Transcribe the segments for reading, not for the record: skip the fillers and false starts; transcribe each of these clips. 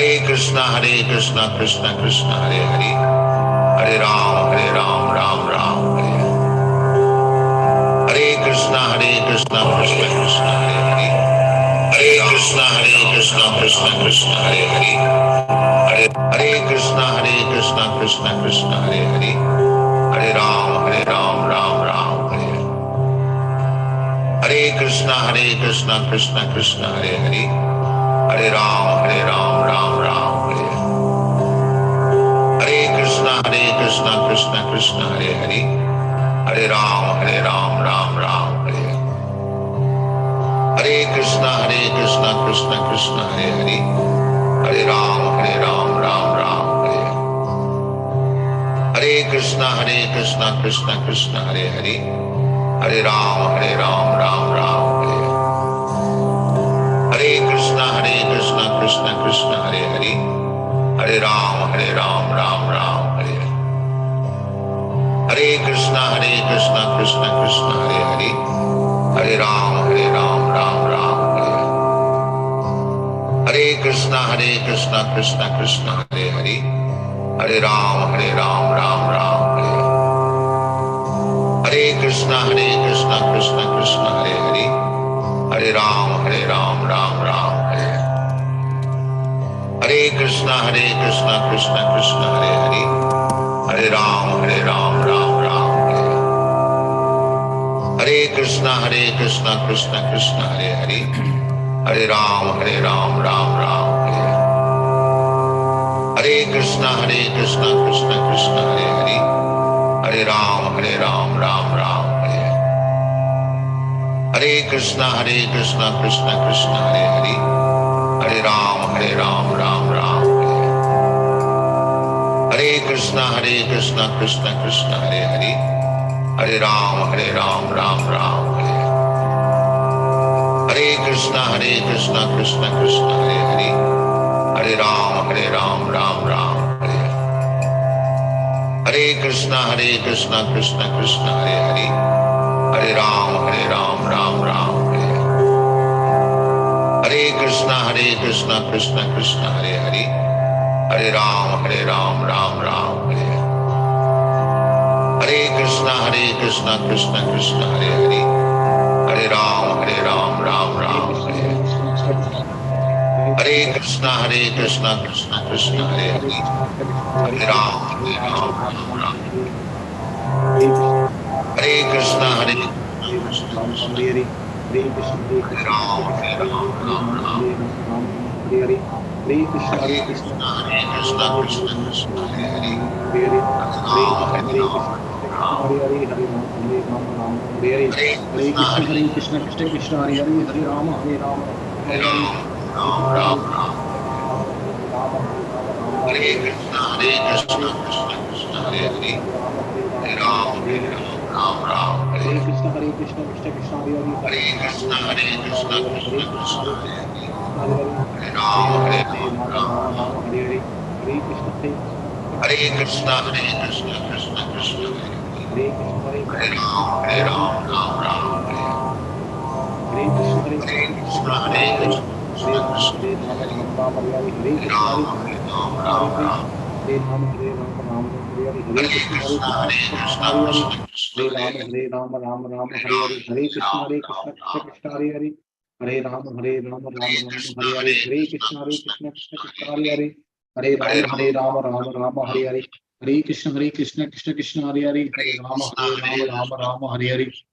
कृष्णा कृष्णा कृष्णा हरे हरे, हरे राम राम राम हरे हरे। हरे कृष्णा कृष्णा कृष्णा हरे हरे, हरे कृष्णा कृष्णा हरे हरे, हरे कृष्णा कृष्णा हरे हरे, हरे राम राम राम हरे हरे। हरे कृष्णा कृष्णा हरे हरे, हरे राम राम राम हरे हरे। हरे कृष्णा कृष्णा हरे हरे, हरे राम राम राम हरे हरे। हरे कृष्णा कृष्णा हरे हरे, हरे राम राम राम हरे हरे। हरे कृष्णा कृष्णा हरे हरे, हरे राम राम राम हरे हरे। हरे कृष्णा कृष्णा हरे हरे, हरे राम राम राम हरे हरे। हरे कृष्णा कृष्णा हरे हरे, हरे राम राम राम हरे हरे। हरे कृष्णा कृष्णा हरे हरे, हरे राम राम राम हरे हरे। हरे कृष्णा कृष्णा हरे हरे, हरे राम राम राम हरे हरे। हरे कृष्णा कृष्णा हरे हरे, हरे राम राम राम हरे हरे। हरे कृष्णा कृष्णा हरे हरे, हरे राम राम राम हरे हरे। हरे कृष्णा कृष्णा हरे हरे, हरे राम राम राम हरे हरे। हरे कृष्णा कृष्णा हरे हरे, हरे राम राम राम हरे हरे। हरे कृष्णा कृष्णा हरे हरे, हरे राम राम राम हरे हरे। हरे कृष्णा कृष्णा हरे हरे, हरे राम राम राम हरे हरे। हरे कृष्णा कृष्णा हरे हरे, हरे राम राम राम हरे हरे। हरे कृष्णा कृष्णा हरे हरे, हरे राम राम राम हरे हरे। हरे कृष्णा कृष्णा हरे हरे, हरे राम राम राम हरे हरे। हरे कृष्णा कृष्णा हरे हरे, हरे राम राम राम। हरे कृष्णा कृष्णा हरे कृष्ण हरे राम राम राम। हरे कृष्णा कृष्णा हरे हरे, हरे राम राम। हरे कृष्णा कृष्ण कृष्ण हरे हरे हरे राम हरे हरे हरे। राम हरे राम कृष्ण राम हरे कृष्ण राम। कृष्ण कृष्ण हरे हरे हरे हरे कृष्णा हरे कृष्णा हरे हरे हरे, हरे राम हरे राम राम हरे हरे। राम राम हरे हरे हरे। कृष्ण कृष्ण कृष्ण हरे हरे हरे हरे कृष्णा राम हरे हरे हरे कृष्ण हरे कृष्ण हरे, कृष्ण हरे हरे हरे हरे राम राम राम राम। हरे हरे हरे कृष्ण कृष्ण हरे कृष्ण हरे कृष्णा हरे कृष्णा हरे हरे, हरे कृष्ण हरे कृष्ण हरे हरे राम राम हरे हरे। हरे कृष्ण हरे कृष्ण कृष्णा कृष्ण हरे हरे हरे कृष्णा हरे हरे, राम हरे हरे हरे हरे कृष्ण राम कृष्ण हरे राम हरे राम। हरे राम हरे हरे हरे हरे कृष्ण कृष्णा कृष्ण हरे हरे कृष्णा हरे हरे राम हरे, हरे हरे हरे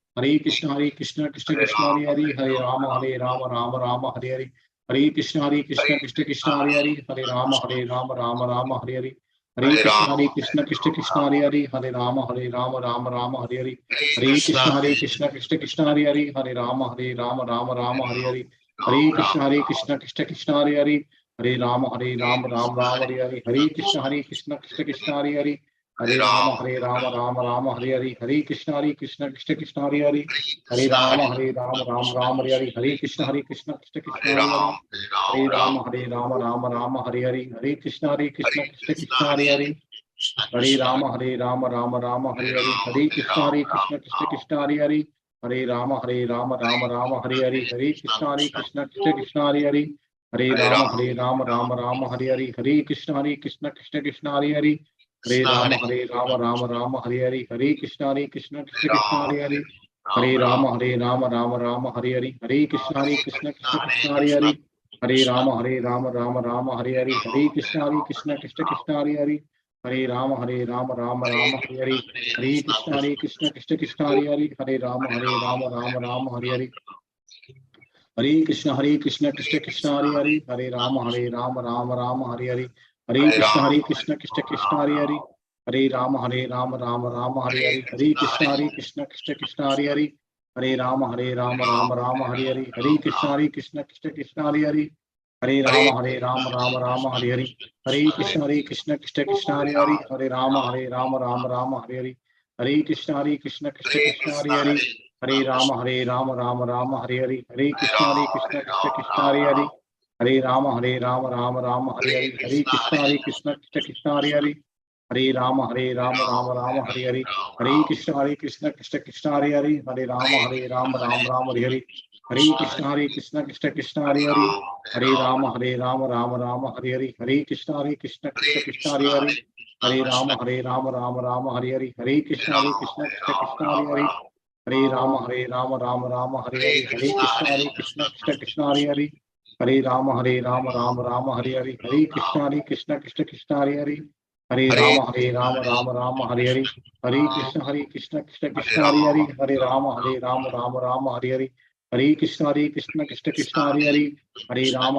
हरे कृष्ण राम राम। कृष्ण हरे हरे हरे राम हरे कृष्णा हरे कृष्ण हरे हरे हरे हरे राम हरे हरे हरे कृष्ण कृष्ण हरे हरे हरे राम हरे हरे हरे कृष्ण कृष्ण हरे हरे हरे राम हरे हरे हरे कृष्ण कृष्ण हरे हरे हरे राम हरे हरे हरे कृष्ण कृष्ण हरे हरे हरे राम हरे हरे हरे कृष्ण कृष्ण हरे हरे हरे राम हरे हरे हरे कृष्ण कृष्ण हरे हरे हरे राम हरे हरे हरे कृष्ण कृष्ण हरे हरे हरे राम हरे हरे हरे कृष्ण कृष्ण हरे हरे हरे राम हरे हरे हरे कृष्ण कृष्ण हरे हरे हरे राम हरे हरे हरे कृष्ण कृष्ण हरे हरे हरे राम हरे हरे हरे कृष्ण कृष्ण हरे हरे हरे राम हरे हरे हरे कृष्ण कृष्ण हरे हरे हरे राम राम राम हरे हरे, हरे कृष्ण कृष्ण कृष्ण हरे हरे, हरे राम राम राम हरे हरे, हरे कृष्ण कृष्ण हरे हरे, हरे राम राम हरे हरे, हरे कृष्ण कृष्ण हरे हरे, हरे राम राम हरे हरे, हरे कृष्ण कृष्ण हरे हरे, हरे राम राम हरे हरे, हरे कृष्ण कृष्ण हरे हरे, हरे राम राम हरे हरे, हरे कृष्ण कृष्ण हरे हरे, हरे राम राम हरे हरे, हरे कृष्ण कृष्ण हरे हरे, हरे राम राम हरे हरे, हरे कृष्ण कृष्ण हरे हरे, हरे राम राम हरे हरे, हरे कृष्ण कृष्ण हरे हरे, हरे राम राम हरे हरे, हरे कृष्ण कृष्ण हरे हरे, हरे राम राम हरे हरे, हरे कृष्ण कृष्ण हरे हरे, हरे राम राम हरे हरे, हरे कृष्ण कृष्ण हरे हरे, हरे राम राम हरे हरे, हरे कृष्ण कृष्ण हरे हरे, हरे राम राम हरे हरे, हरे कृष्ण कृष्ण हरे हरे, हरे राम राम हरे हरे, हरे कृष्ण कृष्ण हरे हरे, हरे राम राम हरे हरे, हरे कृष्ण कृष्ण हरे हरे, हरे राम राम हरे हरे, हरे कृष्ण कृष्ण हरे हरे, हरे राम राम हरे हरे, हरे कृष्ण कृष्ण हरे हरे, हरे राम राम हरे हरे, हरे कृष्ण कृष्ण हरे हरे, हरे राम हरे हरे, हरे कृष्ण कृष्ण हरे हरे, हरे राम राम हरे हरे, हरे कृष्ण कृष्ण हरे हरे, हरे राम हरे हरे, हरे कृष्ण कृष्ण हरे हरे, हरे राम हरे हरे, हरे कृष्ण कृष्ण हरे हरे, हरे राम राम हरे हरे, हरे कृष्ण कृष्ण हरे हरे, हरे राम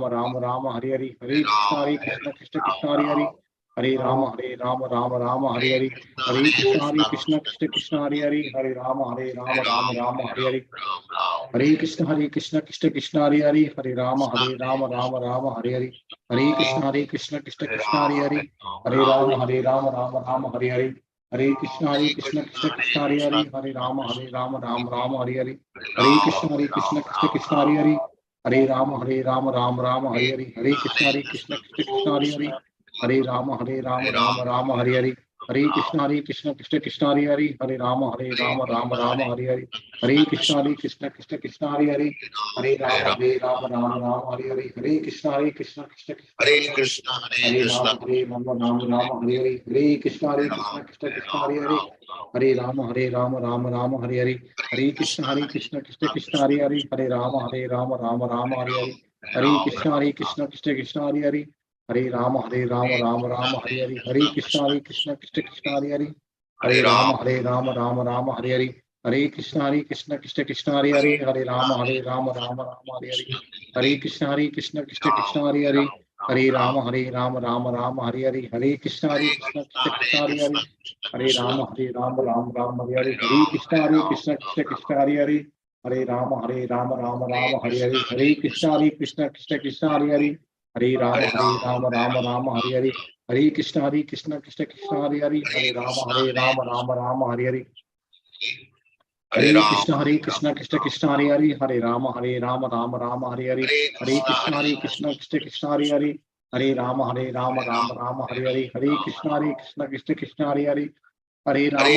राम हरे हरे, हरे कृष्ण कृष्ण हरे हरे, हरे राम हरे हरे, हरे कृष्ण कृष्ण हरे हरे, हरे राम हरे हरे, हरे कृष्ण कृष्ण हरे हरे, हरे राम राम हरे हरे, हरे कृष्ण कृष्ण हरे हरे, हरे राम हरे हरे, हरे कृष्ण कृष्ण हरे हरे, हरे राम राम हरे हरे, हरे कृष्ण कृष्ण हरे हरे, हरे राम हरे हरे, हरे कृष्ण कृष्ण हरे हरे, हरे राम हरे हरे, हरे कृष्ण कृष्ण हरे हरे, हरे राम हरे हरे, हरे कृष्ण कृष्ण हरे हरे, हरे राम हरे हरे, हरे कृष्ण कृष्ण हरे हरे, हरे राम राम हरे हरे, हरे कृष्ण कृष्ण हरे हरे, हरे राम हरे हरे, हरे कृष्ण कृष्ण हरे हरे, हरे राम हरे हरे, हरे कृष्ण कृष्ण हरे हरे, हरे राम हरे हरे, हरे कृष्ण कृष्ण हरे हरे, हरे राम हरे हरे, हरे कृष्ण कृष्ण हरे हरे, हरे राम हरे हरे, हरे कृष्ण कृष्ण हरे हरे, हरे राम हरे हरे, हरे कृष्ण कृष्ण हरे हरे, हरे राम हरे हरे, हरे कृष्ण कृष्ण हरे हरे, हरे राम राम हरे हरे, हरे कृष्ण कृष्ण हरे हरे, हरे राम राम हरे हरे, हरे कृष्ण कृष्ण हरे हरे,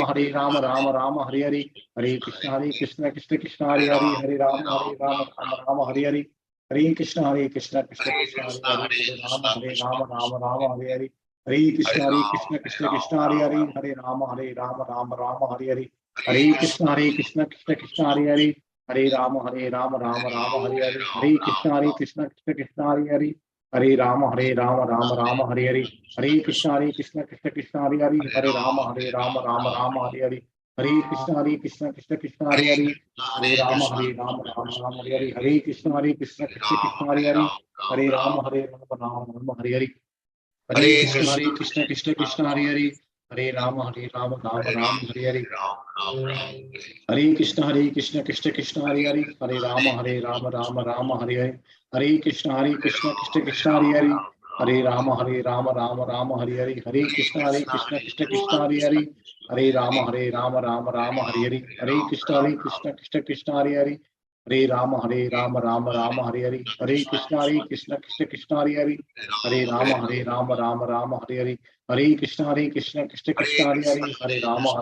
हरे राम राम हरे हरे, हरे कृष्ण कृष्ण हरे हरे, हरे राम हरे हरे, हरे कृष्ण कृष्ण हरे हरे, हरे राम हरे हरे, हरे कृष्ण कृष्ण हरे हरे, हरे राम हरे हरे, हरे कृष्ण कृष्ण हरे हरे, हरे राम हरे हरे, हरे कृष्ण कृष्ण हरे हरे, हरे राम हरे हरे, हरे कृष्ण कृष्ण हरे हरे, हरे राम हरे हरे, हरे कृष्ण कृष्ण हरे हरे, हरे राम हरे हरे, हरे कृष्ण कृष्ण हरे हरे, हरे राम हरे हरे, हरे कृष्ण कृष्ण हरे हरे, हरे राम हरे हरे, हरे कृष्ण कृष्ण हरे हरे, हरे राम हरे हरे, हरे कृष्ण कृष्ण हरे हरे, हरे राम हरे हरे, हरे कृष्ण कृष्ण हरे हरे, हरे राम हरे हरे, हरे कृष्ण कृष्ण हरे हरे, हरे राम हरे हरे, हरे कृष्ण कृष्ण हरे हरे, हरे राम हरे हरे, हरे कृष्ण कृष्ण हरे हरे,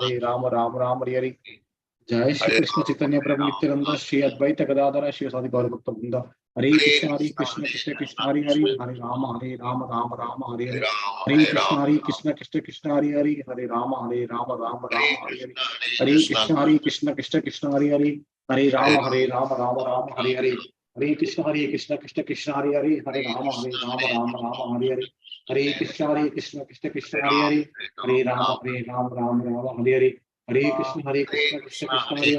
हरे राम राम हरे हरे, जय श्री कृष्ण चैतन्य प्रभु नित्यानंद श्री अद्वैत गदाधर श्री सादि गौर भक्त वृंद हरे कृष्ण कृष्ण हरे हरे हरे राम राम हरे कृष्ण कृष्ण हरे राम हरे कृष्ण हरे राम हरे कृष्ण हरे राम हरे कृष्ण हरे राम हरे कृष्ण हरे राम हरे कृष्ण हरे कृष्ण हरे कृष्ण हरे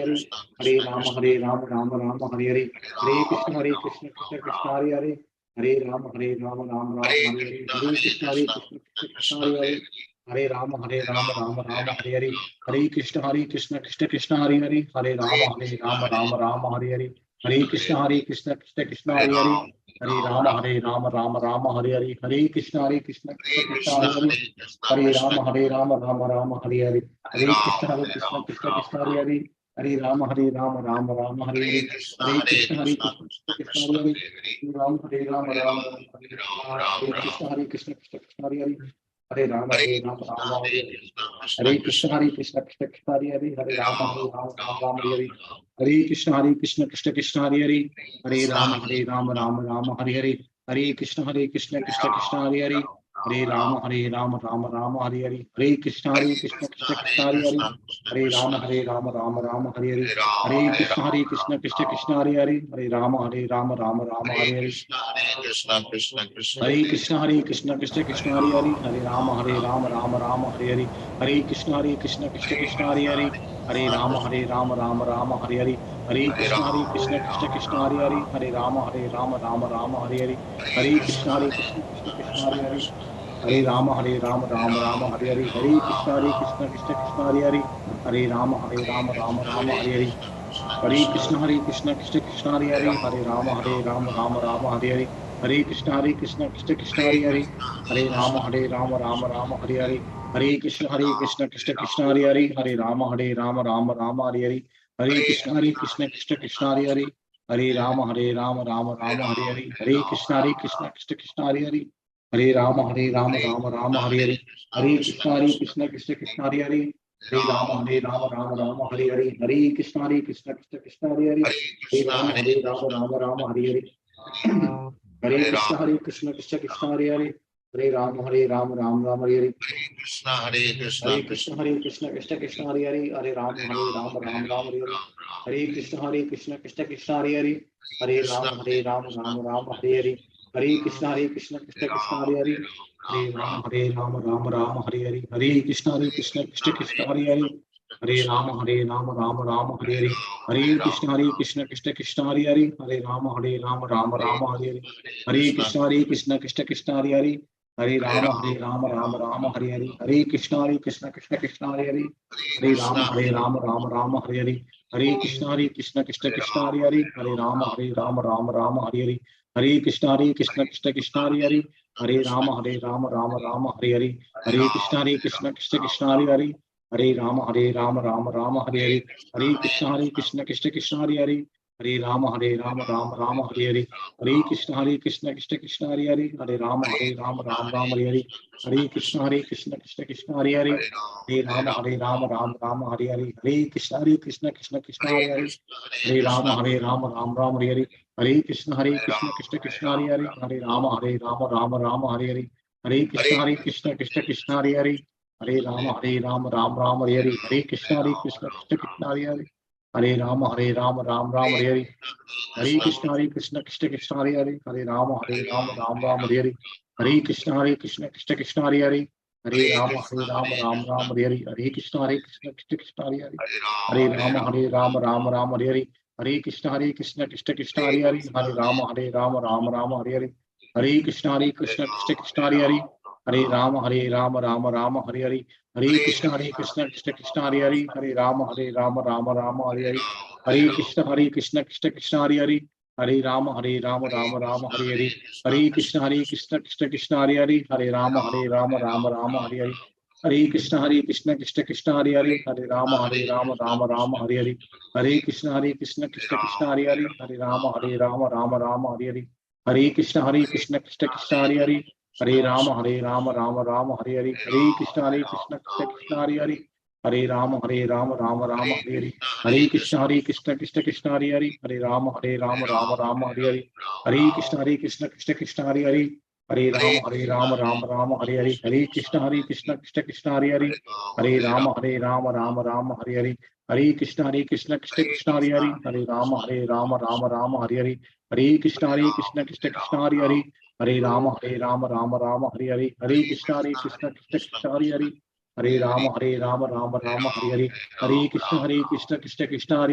राम हरे कृष्ण हरे राम कृष्ण हरे राम हरे कृष्ण हरे कृष्ण हरे हरे राम राम राम हरे हरे। हरे कृष्ण कृष्ण कृष्ण हरे हरे। हरे राम राम हरे हरे। हरे कृष्ण कृष्ण कृष्ण हरे हरे। हरे राम राम हरे हरे। हरे कृष्ण कृष्ण कृष्ण हरे हरे। हरे राम राम हरे हरे। हरे कृष्ण कृष्ण कृष्ण हरे हरे। हरे राम राम हरे हरे। हरे कृष्ण कृष्ण कृष्ण हरे हरे। हरे राम राम हरे हरे। हरे कृष्ण कृष्ण कृष्ण हरे हरे। हरे राम राम हरे हरे। हरे कृष्ण कृष्ण कृष्ण हरे हरे। हरे राम राम हरे हरे। हरे कृष्ण कृष्ण कृष्ण हरे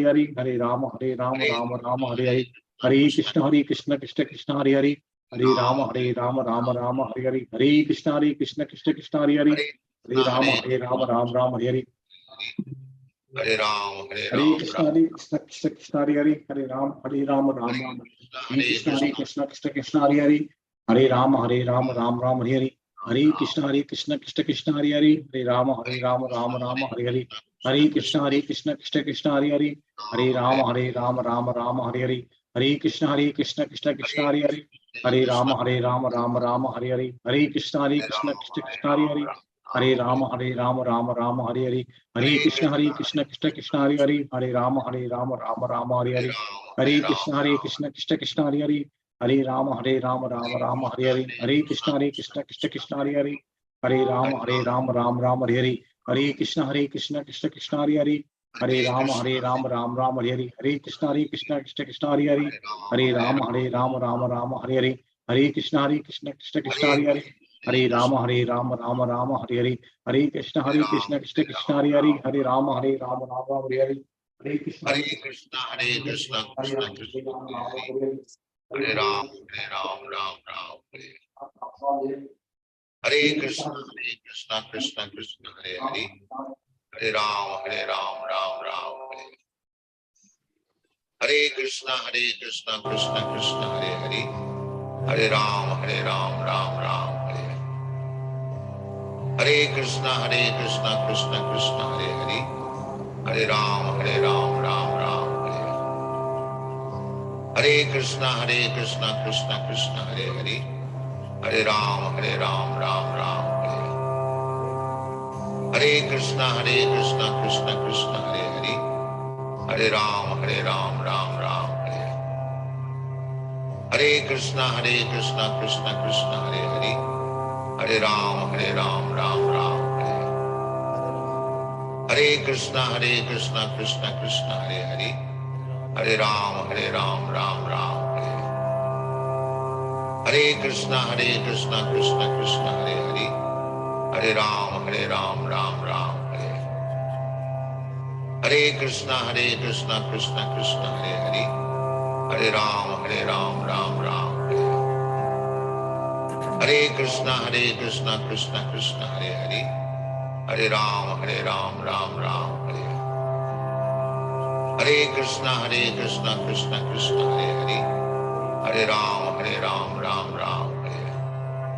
हरे। हरे राम राम हरे हरे। हरे कृष्ण कृष्ण कृष्ण हरे हरे। हरे राम राम हरे हरे। हरे कृष्ण कृष्ण कृष्ण हरे हरे। हरे राम राम हरे कृष्ण कृष्ण हरे हरे। हरे राम राम हरे हरे। हरे कृष्ण कृष्ण कृष्ण हरे हरे। हरे राम राम हरे हरे। हरे कृष्ण कृष्ण कृष्ण हरे हरे। हरे राम राम हरे हरे। हरे कृष्ण कृष्ण कृष्ण हरे हरे। हरे राम राम हरे हरे। हरे कृष्ण कृष्ण कृष्ण हरे हरे। हरे राम राम हरे हरे। हरे कृष्ण कृष्ण कृष्ण हरे हरे। हरे राम राम हरे हरे। हरे कृष्ण कृष्ण कृष्ण हरे हरे। हरे राम राम हरे हरे। हरे कृष्ण कृष्ण कृष्ण हरे हरे। हरे राम राम हरे हरे। हरे कृष्ण कृष्ण कृष्ण हरे हरे। हरे राम राम हरे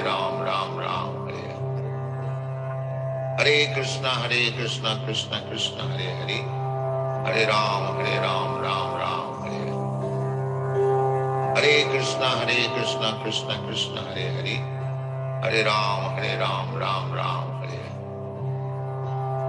हरे। हरे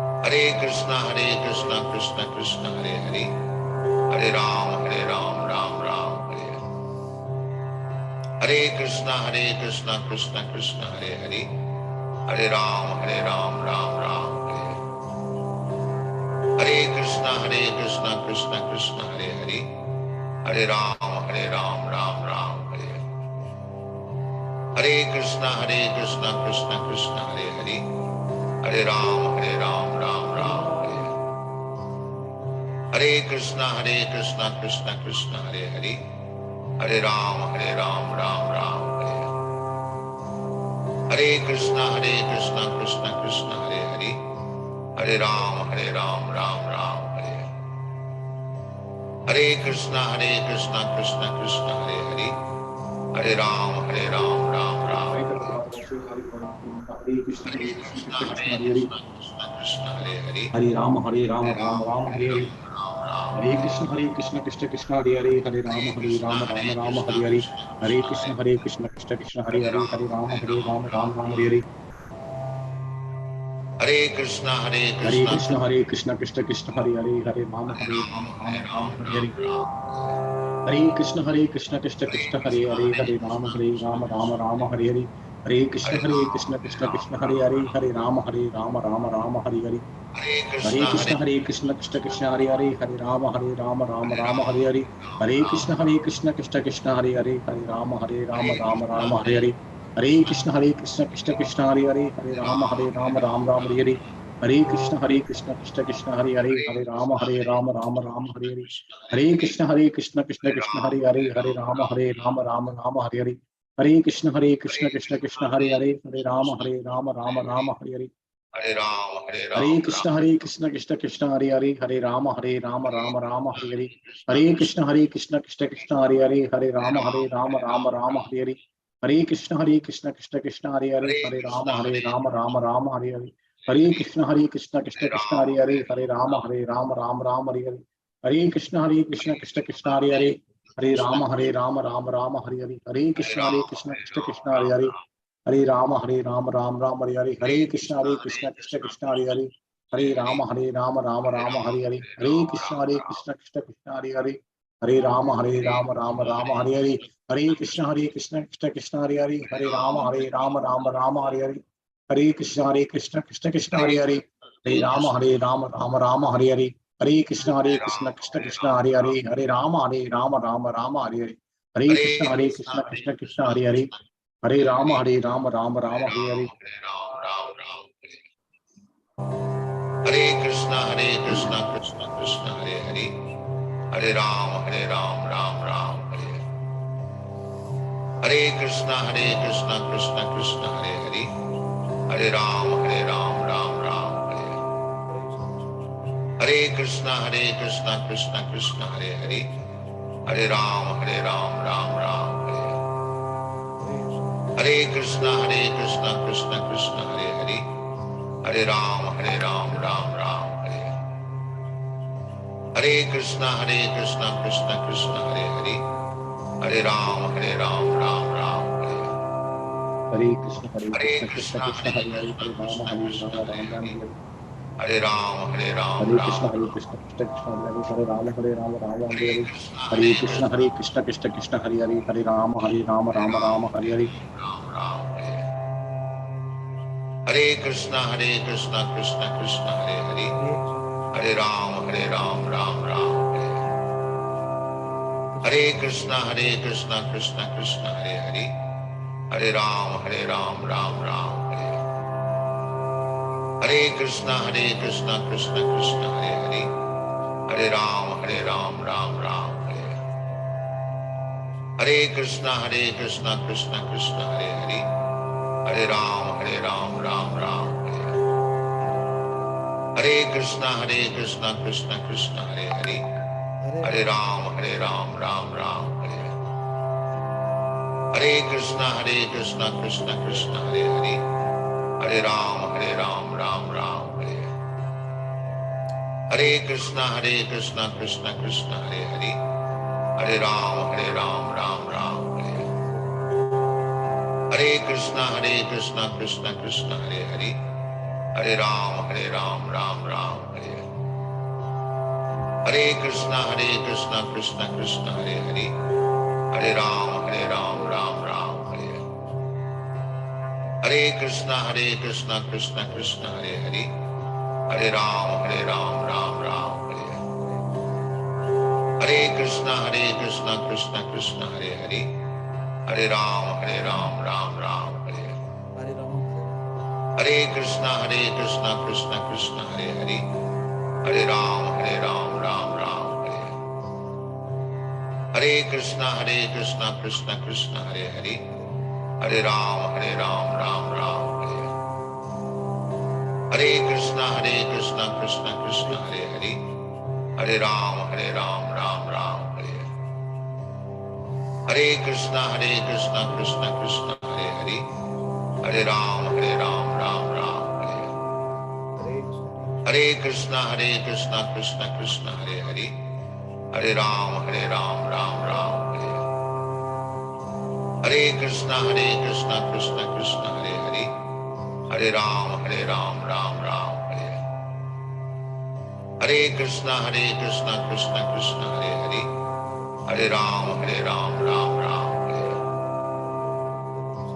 कृष्ण कृष्ण कृष्ण हरे हरे। हरे राम राम हरे हरे। हरे कृष्ण कृष्ण कृष्ण हरे हरे। हरे राम राम हरे हरे। हरे कृष्ण कृष्ण कृष्ण हरे हरे। हरे राम राम हरे हरे। हरे कृष्ण हरे राम हरे हरे। हरे Hare Ram, Ram Ram. Hare Krishna, Krishna Krishna, Hare Hare. Krishna Krishna, Hare Hare. Hare Rama, Rama Rama, Hare Hare. Hare Krishna, Krishna Krishna, Hare Hare. Hare Rama, Rama Rama, Hare Hare. Hare Krishna, Krishna Krishna, Hare Hare. Hare Rama, Rama Rama, Hare Hare. Hare Krishna, Hare Krishna, Krishna Krishna, Hare Hare. Hare Rama, Rama Rama, Hare Hare. Hare Krishna, Krishna Krishna, Hare Hare. Hare Rama, Rama Rama, Hare Hare. Hare Krishna, Krishna Krishna, Hare Hare. Hare Rama, Rama Rama, Hare Hare. Hare Krishna, Krishna Krishna, Hare Hare. Hare Rama, Rama Hare Hare. Hare Krishna, Krishna Krishna, Hare Hare. Hare Rama, Rama Hare Hare. Hare Krishna, Krishna Krishna, Hare Hare. Hare Rama, Rama Hare Hare. Hare Krishna, Krishna Krishna, Hare Hare. Hare Rama, Rama Hare Hare. Hare Krishna, Krishna Krishna, Hare Hare. Hare Rama, Rama Hare Hare. Hare Krishna, Krishna Krishna, Hare Hare. Hare Rama, Rama Hare Hare. Hare Ram, Hare Krishna, Krishna Krishna, Hare Hare. Hare Rama, Rama Hare Hare. Hare Krishna, Krishna Krishna, Hare Hare. Hare Rama, Rama Hare Hare. Hare Krishna, Krishna Krishna, Hare Hare. Hare Rama, Rama Hare Hare. Hare Krishna, Krishna Krishna, Hare Hare. Hare Rama, Rama Hare Hare. Hare Krishna, Krishna Krishna, Hare Hare. Hare Rama, Rama Hare Hare. Hare Krishna, Krishna Krishna, Hare Hare. Hare Rama, Ram Ram, Hare Hare. Hare Krishna, Krishna Krishna, Hare Hare. Hare Rama, Rama Hare Hare. Hare Krishna, Krishna Krishna, Hare Hare. Hare Rama, Rama Hare Hare. Hare Krishna, Krishna Krishna, Hare Hare. Hare Rama, Rama Hare Hare. Hare Krishna, Krishna Krishna, Hare Hare. Hare Rama, Rama Hare Hare. Hare Krishna, Krishna Krishna, Hare Hare. Hare Rama, Rama Hare Hare. Hare Krishna, Krishna Krishna, Hare Hare. Hare Rama, Rama Hare Hare. Hare Krishna, Krishna Krishna, Hare Hare. Hare Ram, Ram Ram, Hare Hare. Hare Krishna, Krishna Krishna, Hare Hare. Hare Ram, Ram Ram, Hare Hare. Hare Krishna, Krishna Krishna, Hare Hare. Hare Ram, Ram Ram, Hare Hare. Hare Krishna, Krishna Krishna, Hare Hare. Hare Ram, Ram Ram, Hare Hare. Hare Krishna, Krishna Krishna, Hare Hare. Hare Ram, Ram Ram, Hare Hare. Hare Krishna, Krishna Krishna, Hare Hare. Hare Rama, Ram Ram, Hare Hare. Hare Ram, Ram Hare Krishna, Krishna Krishna, Hare Hare. Hare Rama, Ram Hare Hare. Hare Krishna, Krishna Krishna, Hare Hare. Hare Rama, Ram Hare Hare. Hare Krishna, Krishna Krishna, Hare Hare. Hare Ram, Ram Ram, Hare Hare. Hare Krishna, Krishna Krishna, Hare Hare. Hare Ram, Ram Ram, Hare Hare. Hare Krishna, Krishna Krishna, Hare Hare. Hare Ram, Ram Ram, Hare Hare. Hare Krishna, Krishna Krishna, Hare Hare. Hare Ram, Ram Ram, Hare Hare. Hare Krishna, Krishna Krishna, Hare Hare. Hare Ram, Ram Ram, Hare Hare. Hare Krishna, Krishna Krishna, Hare Hare. Hare Ram, Ram Ram, Hare Hare. Hare Krishna, Krishna Krishna, Hare Hare. Hare Ram, Ram Ram, Hare Hare. Hare Krishna, Krishna Krishna, Hare Hare. Hare Ram, Ram Ram, Hare Hare. Hare Krishna, Krishna Krishna, Hare Hare. Hare Ram, Ram Ram, Hare Hare. Hare Krishna, Krishna Krishna, Hare Hare. Hare Ram, Ram Ram, Hare Hare. Hare Krishna, Krishna Krishna, Hare Hare. Hare Ram, Ram Ram, Hare Hare. Hare Krishna, Krishna Krishna, Hare Hare. Hare Ram, Ram Ram, Hare Hare. Hare Krishna, Krishna Krishna, Hare Hare. Hare Ram, Ram Ram, Hare Hare. Hare Krishna, Krishna Krishna, Hare Hare. Hare Ram, Ram Ram, Hare Hare. Hare Krishna Krishna Krishna Hare Hare, Hare Ram Ram Ram Hare Hare. Hare Krishna Krishna Krishna Hare Hare, Hare Ram Ram Ram Hare Hare. Hare Krishna Krishna Krishna Hare Hare, Hare Ram Ram Ram Hare Hare. Hare Krishna Krishna Krishna Hare Hare, Hare Ram Ram Ram Hare Hare.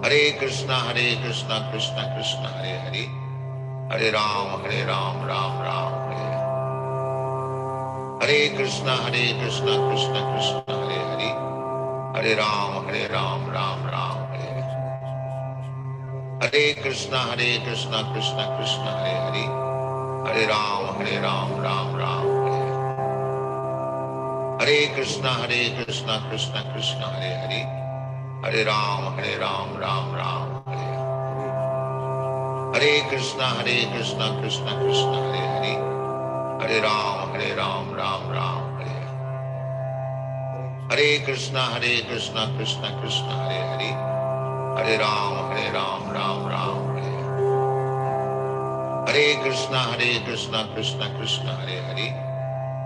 Hare Krishna Krishna Krishna Hare Hare, Hare Ram Ram Ram Hare Hare. Hare Krishna Krishna Krishna Hare Hare, Hare Ram Ram Ram Hare Hare. Hare Krishna Krishna Krishna Hare Hare, Hare Ram Ram Ram Hare Hare. Hare Krishna Krishna Krishna Hare Hare, Hare Ram Ram Ram Hare Hare. Hare Krishna Krishna Krishna Hare Hare, Hare Ram Ram Ram Hare Hare. Hare Krishna Krishna Krishna Hare Hare, Hare Ram Ram Ram Hare Hare. Hare Krishna Krishna Krishna Hare Hare,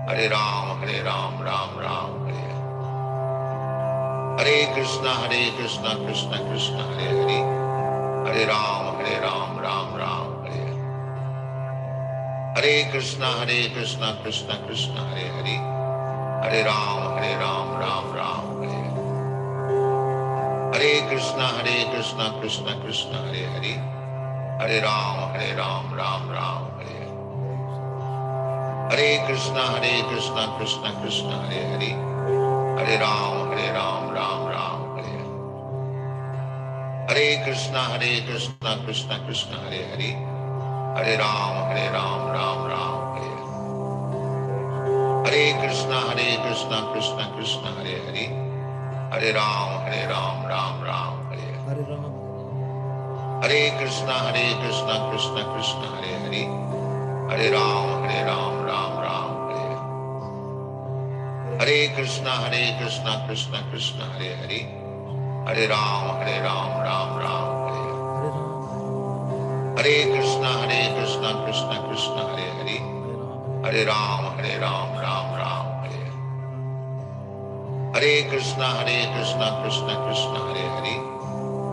Hare Ram Ram Ram Hare Hare. Hare Krishna Krishna Krishna Hare Hare, Hare Ram Ram Ram Hare Hare. Hare Krishna Krishna Krishna Hare Hare, Hare Ram Ram Ram Hare Hare. Hare Krishna Krishna Krishna Hare Hare, Hare Ram Ram Ram Hare Hare. Hare Krishna Krishna Krishna Hare Hare, Hare Ram Ram Ram Hare Hare. Hare Krishna Krishna Krishna Hare Hare, Hare Ram Ram Ram Hare Hare. Hare Krishna Krishna Krishna Hare Hare, Hare Ram Ram Ram Hare Hare. Hare Krishna Krishna Krishna Hare Hare, Hare Ram Ram Ram Hare Hare. Hare Krishna Krishna Krishna Hare Hare, Hare Ram Ram Ram Hare Hare. Hare Krishna Krishna Krishna Hare Hare,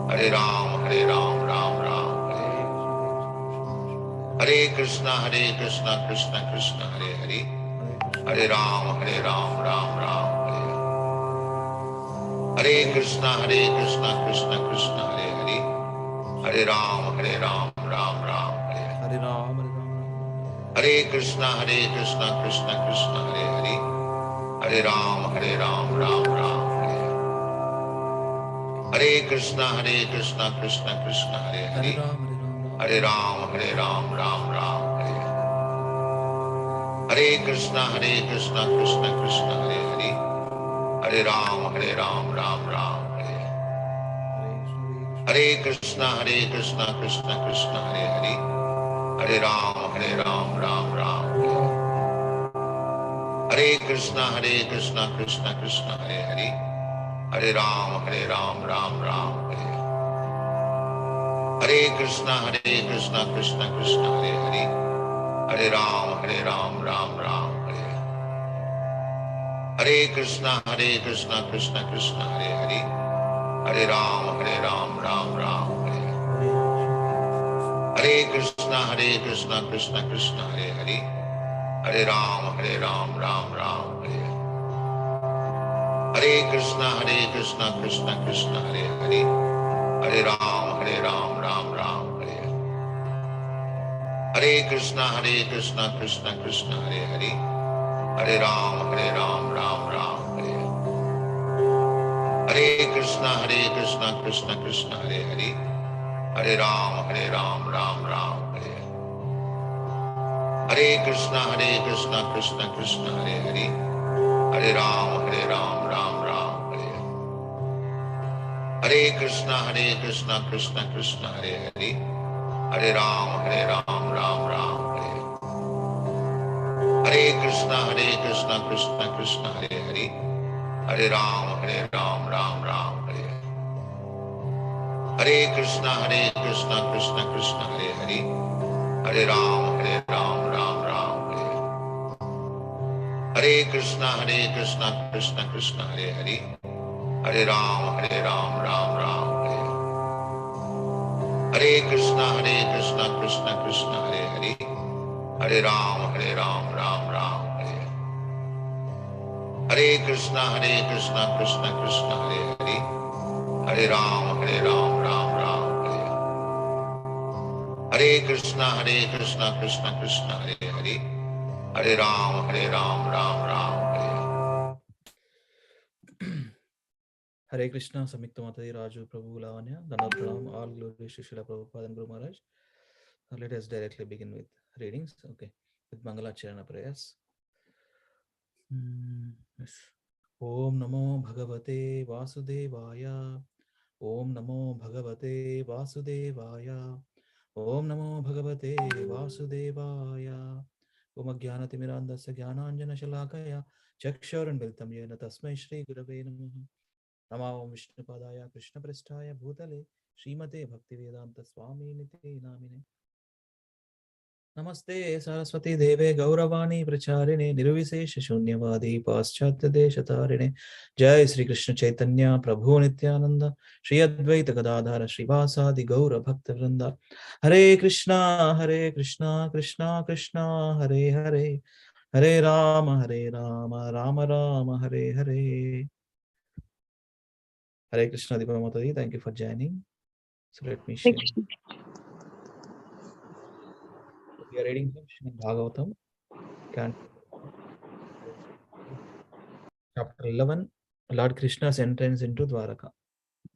Hare Ram Ram Ram Hare Hare. Hare Krishna Krishna Krishna Hare Hare, Hare Ram Ram Ram Hare Hare. Hare Krishna Krishna Krishna Hare Hare, Hare Ram Ram Ram Hare Hare. Hare Krishna Krishna Krishna Hare Hare, Hare Ram Ram Hare Hare. Hare Krishna Krishna Krishna Hare Hare, Hare Ram Ram Hare Hare. Hare Krishna Krishna Krishna Hare Hare, Hare Ram Ram Hare Hare. Hare Krishna Krishna Krishna Hare Hare, Hare Ram Ram Hare Hare. Hare Krishna Krishna Krishna Hare Hare, Hare Ram Ram Hare Hare. Hare Krishna Krishna Krishna Hare Hare, Hare Ram Ram Hare Hare. Hare Krishna Krishna Krishna Hare Hare, Hare Ram Ram Hare Hare. Hare Krishna Krishna Krishna Hare Hare, Hare Ram Ram Hare Hare. Hare Krishna Krishna Krishna Hare Hare, Hare Ram Ram Hare Hare. Hare Krishna Krishna Krishna Hare Hare, Hare Ram Ram Hare Hare. Hare Krishna Krishna Krishna Hare Hare, Hare Ram Ram Hare Hare. Hare Krishna Krishna Krishna Hare Hare, Hare Ram Ram Hare Hare. Hare Krishna Krishna Krishna Hare Hare, Hare Ram Ram Hare Hare. Hare Krishna Krishna Krishna Hare Hare, Hare Ram Ram Hare Hare. Hare Krishna Krishna Krishna Hare Hare, Hare Ram, Ram Ram, Hare Hare. Hare Krishna, Krishna Krishna, Hare Hare. Hare Ram, Ram Ram, Hare Hare. Hare Krishna, Krishna Krishna, Hare Hare. Hare Ram, Ram Ram, Hare Hare. Hare Krishna, Krishna Hare Hare. Hare Ram, Ram Ram, Hare Hare. Hare Krishna, Krishna Krishna, Hare Hare. Hare Ram, Ram Ram, Hare Hare. Hare Krishna, Krishna Krishna, Hare Hare. Hare Ram, Ram Ram, Hare Hare. Hare Krishna, Samyukta Mataji, Raju, Prabhu, Lavanya, Dandavat Pranam, all glory to Srila Prabhupada and Guru Maharaj. Let us directly begin with readings. Okay, with Mangalacharana prayers. Yes. Om Namo Bhagavate Vasudevaya. Om Namo Bhagavate Vasudevaya. Om Namo Bhagavate Vasudevaya. Om Ajnanatimirandasya Jnananjana Shalakaya Chakshuranmilitam Yena Tasmai Shri Gurave Namaha. Namo Vishnupadaya Krishna Prasthaya Bhutale Srimate Bhaktivedanta Swami Niti Namine. Namaste Saraswati Deve Gauravani Pracharine Nirvisesh Shunyavadi Paschatya Deshatarine. Jai Sri Krishna Chaitanya Prabhu Nityananda Shri Advaita Gadadhara Srivasadi Gaura Bhakta Vrinda. Hare Krishna Krishna Krishna Hare Hare Hare Rama Rama Rama Hare Hare. Hare Krishna Dipa Mataji, thank you for joining. So let me share. We are reading from Srimad Bhagavatam, chapter 11, Lord Krishna's entrance into Dwaraka.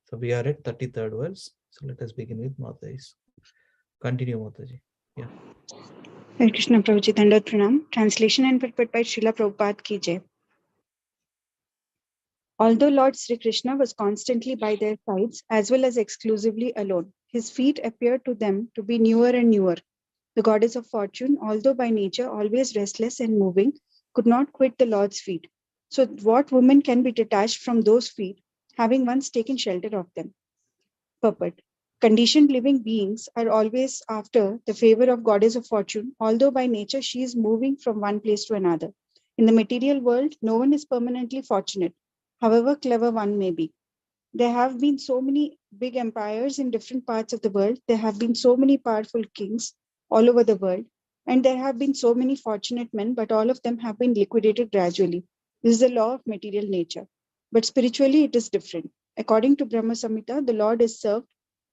So we are at 33rd verse. So let us begin with Mataji's. Continue, Mataji. Yeah. Hare Krishna Prabhuji, Dandavat Pranam. Translation and purport by Srila Prabhupada ki jai. Although Lord Sri Krishna was constantly by their sides as well as exclusively alone, his feet appeared to them to be newer and newer. The goddess of fortune, although by nature always restless and moving, could not quit the Lord's feet. So what woman can be detached from those feet, having once taken shelter of them? Purport. Conditioned living beings are always after the favor of goddess of fortune, although by nature she is moving from one place to another. In the material world, no one is permanently fortunate, however clever one may be. There have been so many big empires in different parts of the world. There have been so many powerful kings all over the world. And there have been so many fortunate men, but all of them have been liquidated gradually. This is the law of material nature. But spiritually, it is different. According to Brahma Samhita, the Lord is served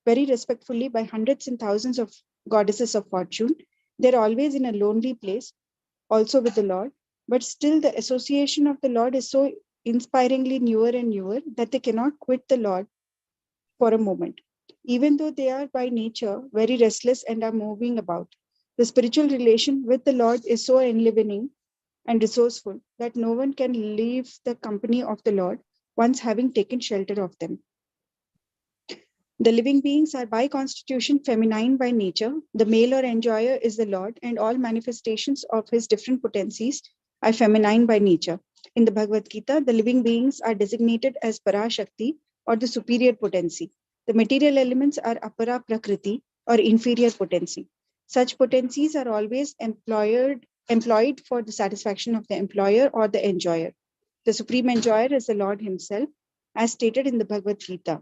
very respectfully by hundreds and thousands of goddesses of fortune. They're always in a lonely place, also with the Lord. But still, the association of the Lord is so inspiringly newer and newer that they cannot quit the Lord for a moment, even though they are by nature very restless and are moving about. The spiritual relation with the Lord is so enlivening and resourceful that no one can leave the company of the Lord once having taken shelter of them. The living beings are by constitution feminine by nature. The male or enjoyer is the Lord, and all manifestations of his different potencies are feminine by nature. In the Bhagavad Gita, the living beings are designated as Parashakti or the superior potency. The material elements are Apara Prakriti or inferior potency. Such potencies are always employed for the satisfaction of the employer or the enjoyer. The supreme enjoyer is the Lord himself, as stated in the Bhagavad Gita.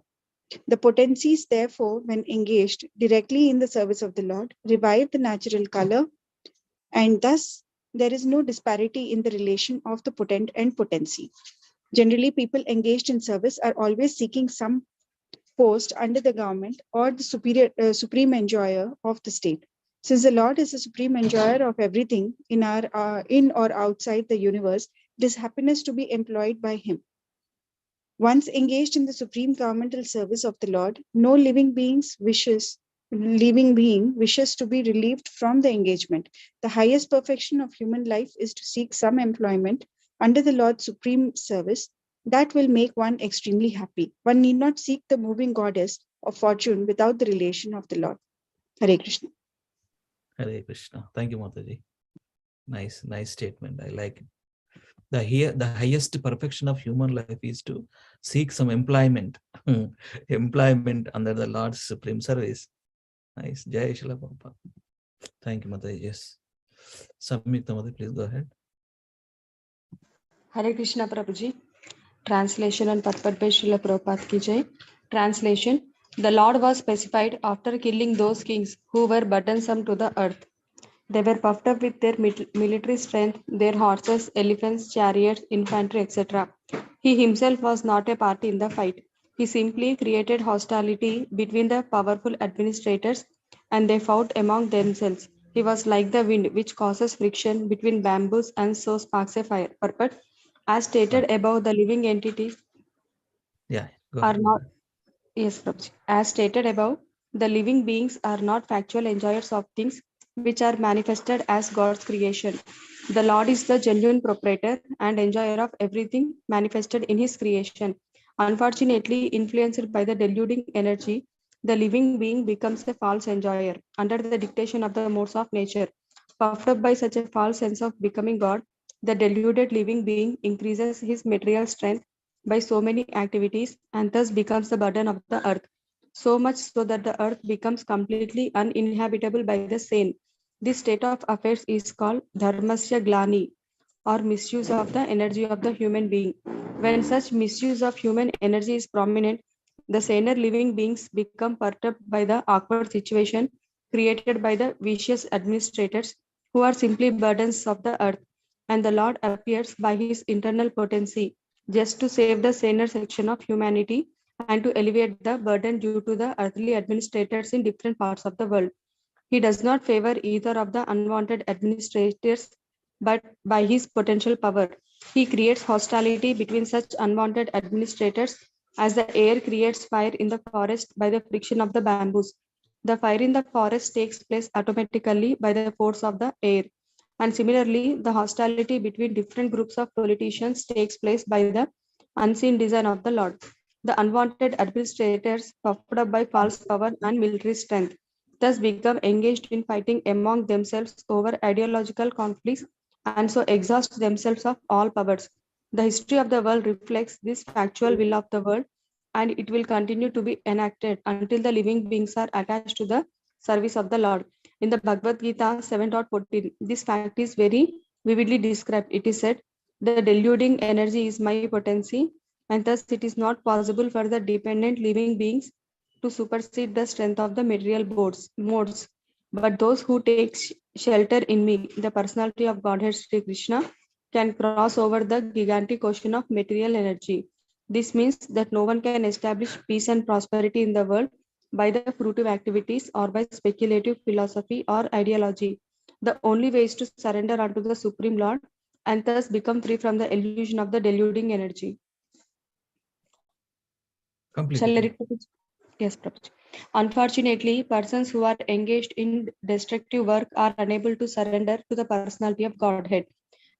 The potencies, therefore, when engaged directly in the service of the Lord, revive the natural color, and thus there is no disparity in the relation of the potent and potency. Generally, people engaged in service are always seeking some post under the government or the supreme enjoyer of the state. Since the Lord is the supreme enjoyer of everything in or outside the universe, it is happiness to be employed by him. Once engaged in the supreme governmental service of the Lord, no living being wishes to be relieved from the engagement. The highest perfection of human life is to seek some employment under the Lord's supreme service that will make one extremely happy. One need not seek the moving goddess of fortune without the relation of the Lord. Hare Krishna. Hare Krishna. Thank you, Mataji. Nice statement. I like it. The highest perfection of human life is to seek some employment, employment under the Lord's supreme service. Nice. Jai Shila Prabhupada. Thank you, Mother. Yes. Samyukta Mother, please go ahead. Hare Krishna Prabhuji. Translation and Patpat by Srila Prabhupada ki jai. Translation. The Lord was specified after killing those kings who were burdensome to the earth. They were puffed up with their military strength, their horses, elephants, chariots, infantry, etc. He himself was not a party in the fight. He simply created hostility between the powerful administrators and they fought among themselves. He was like the wind which causes friction between bamboos and so sparks a fire. Purport. As stated above, the living entities Yeah, go are ahead. not, yes, Prabhuji. As stated above, the living beings are not factual enjoyers of things which are manifested as God's creation. The Lord is the genuine proprietor and enjoyer of everything manifested in his creation. Unfortunately, influenced by the deluding energy, the living being becomes a false enjoyer under the dictation of the modes of nature. Puffed up by such a false sense of becoming God, the deluded living being increases his material strength by so many activities and thus becomes the burden of the earth, so much so that the earth becomes completely uninhabitable by the same. This state of affairs is called dharmasya glani, or misuse of the energy of the human being. When such misuse of human energy is prominent, the saner living beings become perturbed by the awkward situation created by the vicious administrators who are simply burdens of the earth, and the Lord appears by his internal potency just to save the saner section of humanity and to alleviate the burden due to the earthly administrators in different parts of the world. He does not favor either of the unwanted administrators, but by his potential power, he creates hostility between such unwanted administrators as the air creates fire in the forest by the friction of the bamboos. The fire in the forest takes place automatically by the force of the air. And similarly, the hostility between different groups of politicians takes place by the unseen design of the Lord. The unwanted administrators, puffed up by false power and military strength, thus become engaged in fighting among themselves over ideological conflicts and so exhaust themselves of all powers. The history of the world reflects this factual will of the world, and it will continue to be enacted until the living beings are attached to the service of the Lord. In the Bhagavad Gita 7.14, this fact is very vividly described. It is said, the deluding energy is my potency, and thus it is not possible for the dependent living beings to supersede the strength of the material modes. But those who take shelter in me, the personality of Godhead Sri Krishna, can cross over the gigantic ocean of material energy. This means that no one can establish peace and prosperity in the world by the fruitive activities or by speculative philosophy or ideology. The only way is to surrender unto the Supreme Lord and thus become free from the illusion of the deluding energy. Shall I Completely. repeat? Yes, Prabhuji. Unfortunately, persons who are engaged in destructive work are unable to surrender to the personality of Godhead.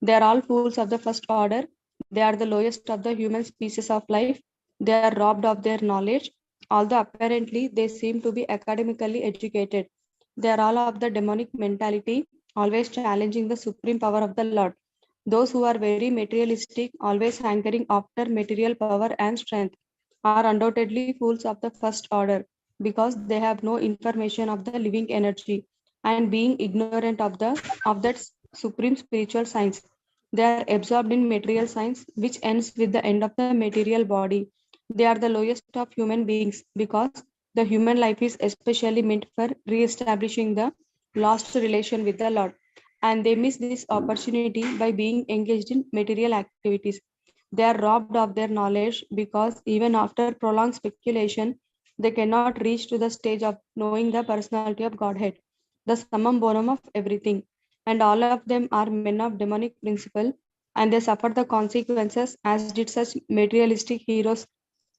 They are all fools of the first order. They are the lowest of the human species of life. They are robbed of their knowledge, although apparently they seem to be academically educated. They are all of the demonic mentality, always challenging the supreme power of the Lord. Those who are very materialistic, always hankering after material power and strength, are undoubtedly fools of the first order because they have no information of the living energy, and being ignorant of that supreme spiritual science, they are absorbed in material science, which ends with the end of the material body. They are the lowest of human beings because the human life is especially meant for re-establishing the lost relation with the Lord, and they miss this opportunity by being engaged in material activities. They are robbed of their knowledge because even after prolonged speculation, they cannot reach to the stage of knowing the personality of Godhead, the summum bonum of everything. And all of them are men of demonic principle, and they suffer the consequences as did such materialistic heroes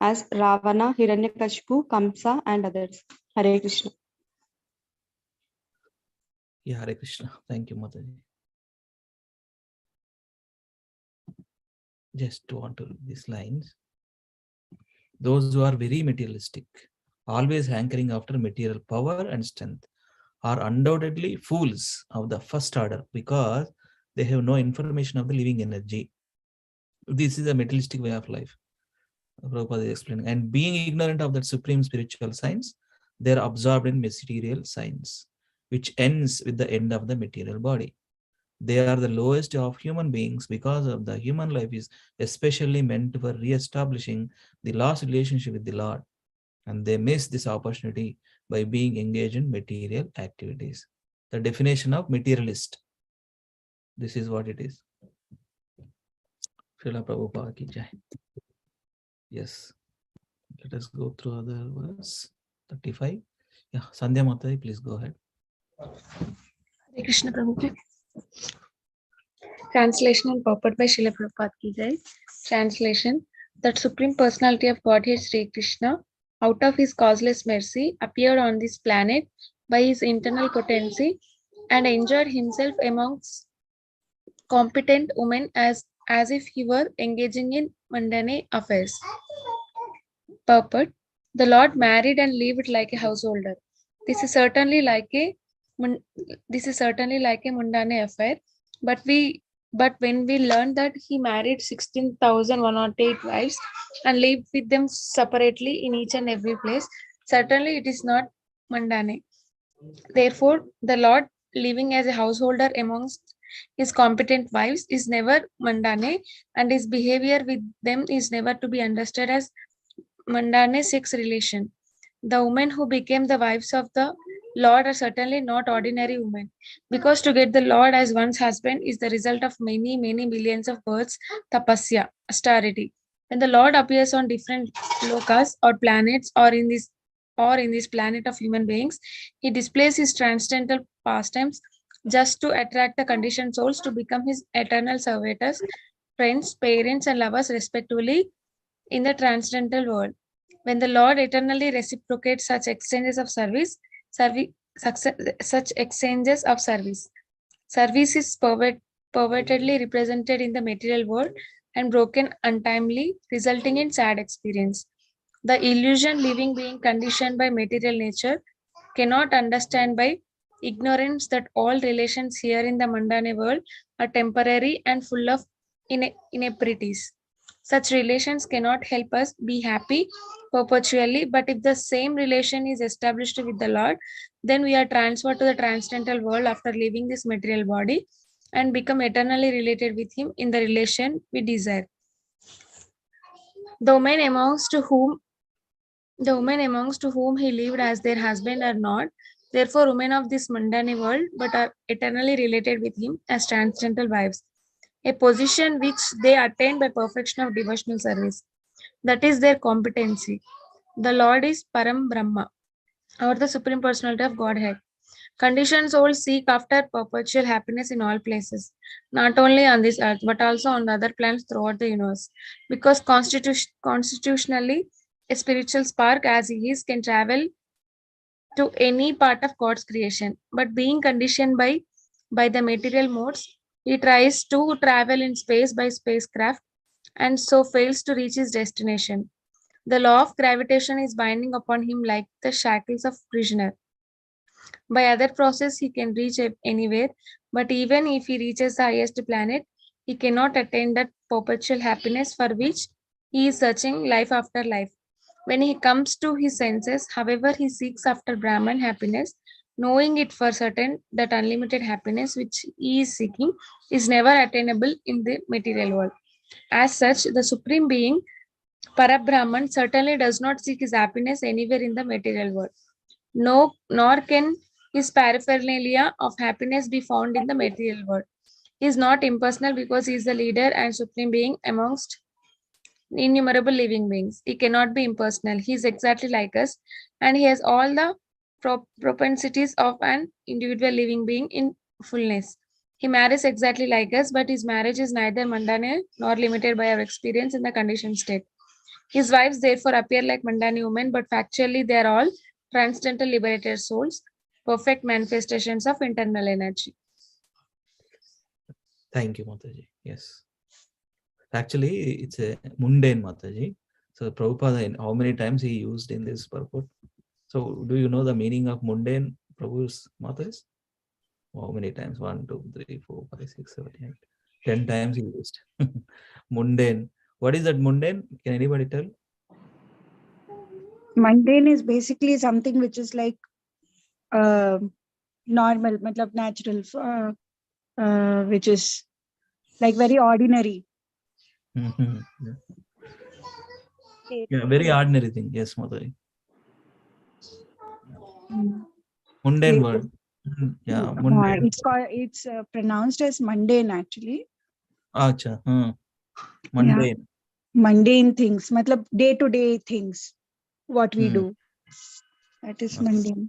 as Ravana, Hiranyakashipu, Kamsa, and others. Hare Krishna. Yeah, Hare Krishna. Thank you, Mataji. Just want to read these lines. Those who are very materialistic, always hankering after material power and strength, are undoubtedly fools of the first order because they have no information of the living energy. This is a materialistic way of life. Prabhupada is explaining. And being ignorant of that supreme spiritual science, they are absorbed in material science, which ends with the end of the material body. They are the lowest of human beings because of the human life is especially meant for re-establishing the lost relationship with the Lord. And they miss this opportunity by being engaged in material activities. The definition of materialist. This is what it is. Srila Prabhupada ki jai. Yes. Let us go through other verse. 35. Yeah, Sandhya Mataji, please go ahead. Hare Krishna Prabhupada. Translation and purport by Srila Prabhupada ki jai. Translation. That Supreme Personality of Godhead Sri Krishna, out of his causeless mercy, appeared on this planet by his internal potency and enjoyed himself amongst competent women as if he were engaging in mundane affairs. Purport. The Lord married and lived like a householder. This is certainly like a mundane affair, but when we learn that he married 16,108 wives and lived with them separately in each and every place, certainly it is not mundane. Therefore, the Lord living as a householder amongst his competent wives is never mundane, and his behavior with them is never to be understood as mundane sex relation. The women who became the wives of the Lord are certainly not ordinary women, because to get the Lord as one's husband is the result of many, many millions of births, tapasya, austerity. When the Lord appears on different lokas or planets or in this planet of human beings, he displays his transcendental pastimes just to attract the conditioned souls to become his eternal servitors, friends, parents, and lovers respectively in the transcendental world. When the Lord eternally reciprocates such exchanges of service is pervertedly represented in the material world and broken untimely, resulting in sad experience. The illusion living being conditioned by material nature cannot understand by ignorance that all relations here in the mundane world are temporary and full of inebrities. Such relations cannot help us be happy perpetually, but if the same relation is established with the Lord, then we are transferred to the transcendental world after leaving this material body and become eternally related with him in the relation we desire. The women amongst whom he lived as their husband are not, therefore, women of this mundane world, but are eternally related with him as transcendental wives, a position which they attain by perfection of devotional service. That is their competency. The Lord is Param Brahma, or the Supreme Personality of Godhead. Conditioned souls seek after perpetual happiness in all places, not only on this earth, but also on the other planets throughout the universe. Because constitutionally, a spiritual spark as he is can travel to any part of God's creation. But being conditioned by the material modes, he tries to travel in space by spacecraft and so fails to reach his destination. The law of gravitation is binding upon him like the shackles of prisoner. By other process, he can reach anywhere, but even if he reaches the highest planet, he cannot attain that perpetual happiness for which he is searching life after life. When he comes to his senses, however, he seeks after Brahman happiness, knowing it for certain that unlimited happiness which he is seeking is never attainable in the material world. As such, the Supreme Being, Parabrahman, certainly does not seek his happiness anywhere in the material world. No, nor can his paraphernalia of happiness be found in the material world. He is not impersonal because he is the leader and Supreme Being amongst innumerable living beings. He cannot be impersonal. He is exactly like us, and he has all the propensities of an individual living being in fullness. He marries exactly like us, but his marriage is neither mundane nor limited by our experience in the conditioned state. His wives therefore appear like mundane women, but factually they are all transcendental liberated souls, perfect manifestations of internal energy. Thank you, Mataji. Yes. Actually, it's a mundane, Mataji. So Prabhupada, how many times he used in this purport? So do you know the meaning of mundane, Prabhu's Mataji? How many times? 1, 2, 3, 4, 5, 6, 7, 8. 10 times he used. Mundane. What is that mundane? Can anybody tell? Mundane is basically something which is like normal, matlab natural, which is like very ordinary. Mhm. Yeah, very ordinary thing. Yes, Madhuri. Mundane Day- word. Yeah, mundane. It's pronounced as mundane actually. Acha. Yeah, Mundane. mundane things, matlab day to day things, what we Hmm. do. That is Okay. mundane.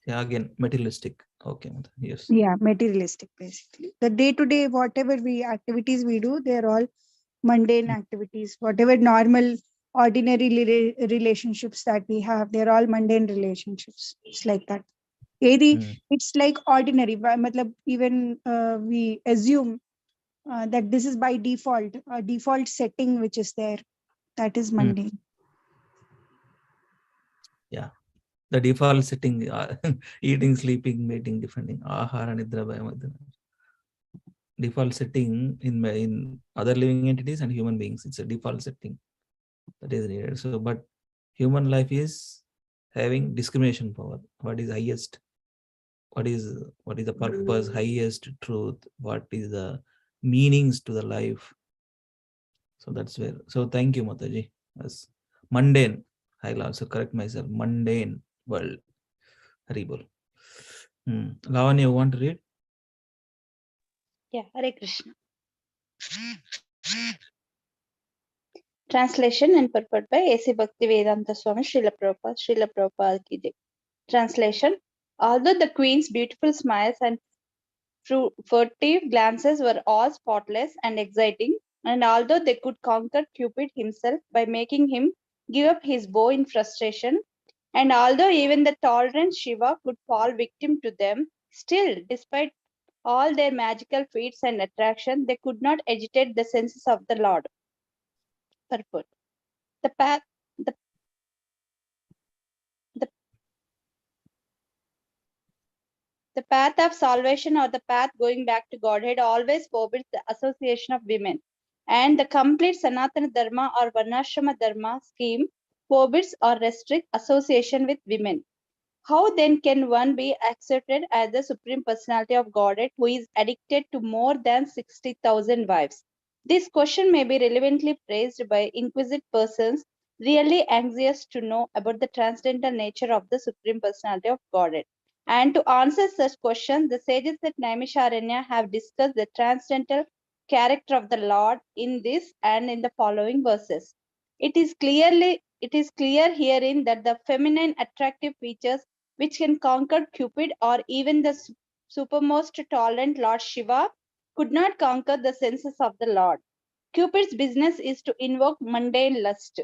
Yeah, again, materialistic. Okay, Madhuri. Yes. Yeah, materialistic basically. The day to day, whatever activities we do, they're all mundane activities. Whatever normal, ordinary relationships that we have, they're all mundane relationships. It's like that. It's like ordinary. Matlab, even we assume that this is by default, a default setting which is there. That is mundane. Yeah. The default setting, eating, sleeping, mating, defending, ahara, nidra, bhayamadana. Default setting in other living entities and human beings. It's a default setting that is needed. So, but human life is having discrimination power. What is highest? What is the purpose? Highest truth? What is the meanings to the life? So that's where. So thank you, Mataji. Yes. Mundane. I'll also correct myself. Mundane world. Haribol. Lavanya, you want to read? Yeah, Hare Krishna. Translation and purport by A.C. Bhaktivedanta Swami Srila Prabhupada ki jai. Translation. Although the queen's beautiful smiles and furtive glances were all spotless and exciting, and although they could conquer Cupid himself by making him give up his bow in frustration, and although even the tolerant Shiva could fall victim to them, still, despite all their magical feats and attraction, they could not agitate the senses of the Lord. Purport. The path, the, the, the path of salvation or the path going back to Godhead always forbids the association of women. And the complete Sanatana Dharma or Varnashrama Dharma scheme forbids or restricts association with women. How then can one be accepted as the Supreme Personality of Godhead who is addicted to more than 60,000 wives? This question may be relevantly raised by inquisitive persons really anxious to know about the transcendental nature of the Supreme Personality of Godhead. And to answer such questions, the sages at Naimisharanya have discussed the transcendental character of the Lord in this and in the following verses. It is clear herein that the feminine attractive features which can conquer Cupid or even the supermost tolerant Lord Shiva could not conquer the senses of the Lord. Cupid's business is to invoke mundane lust.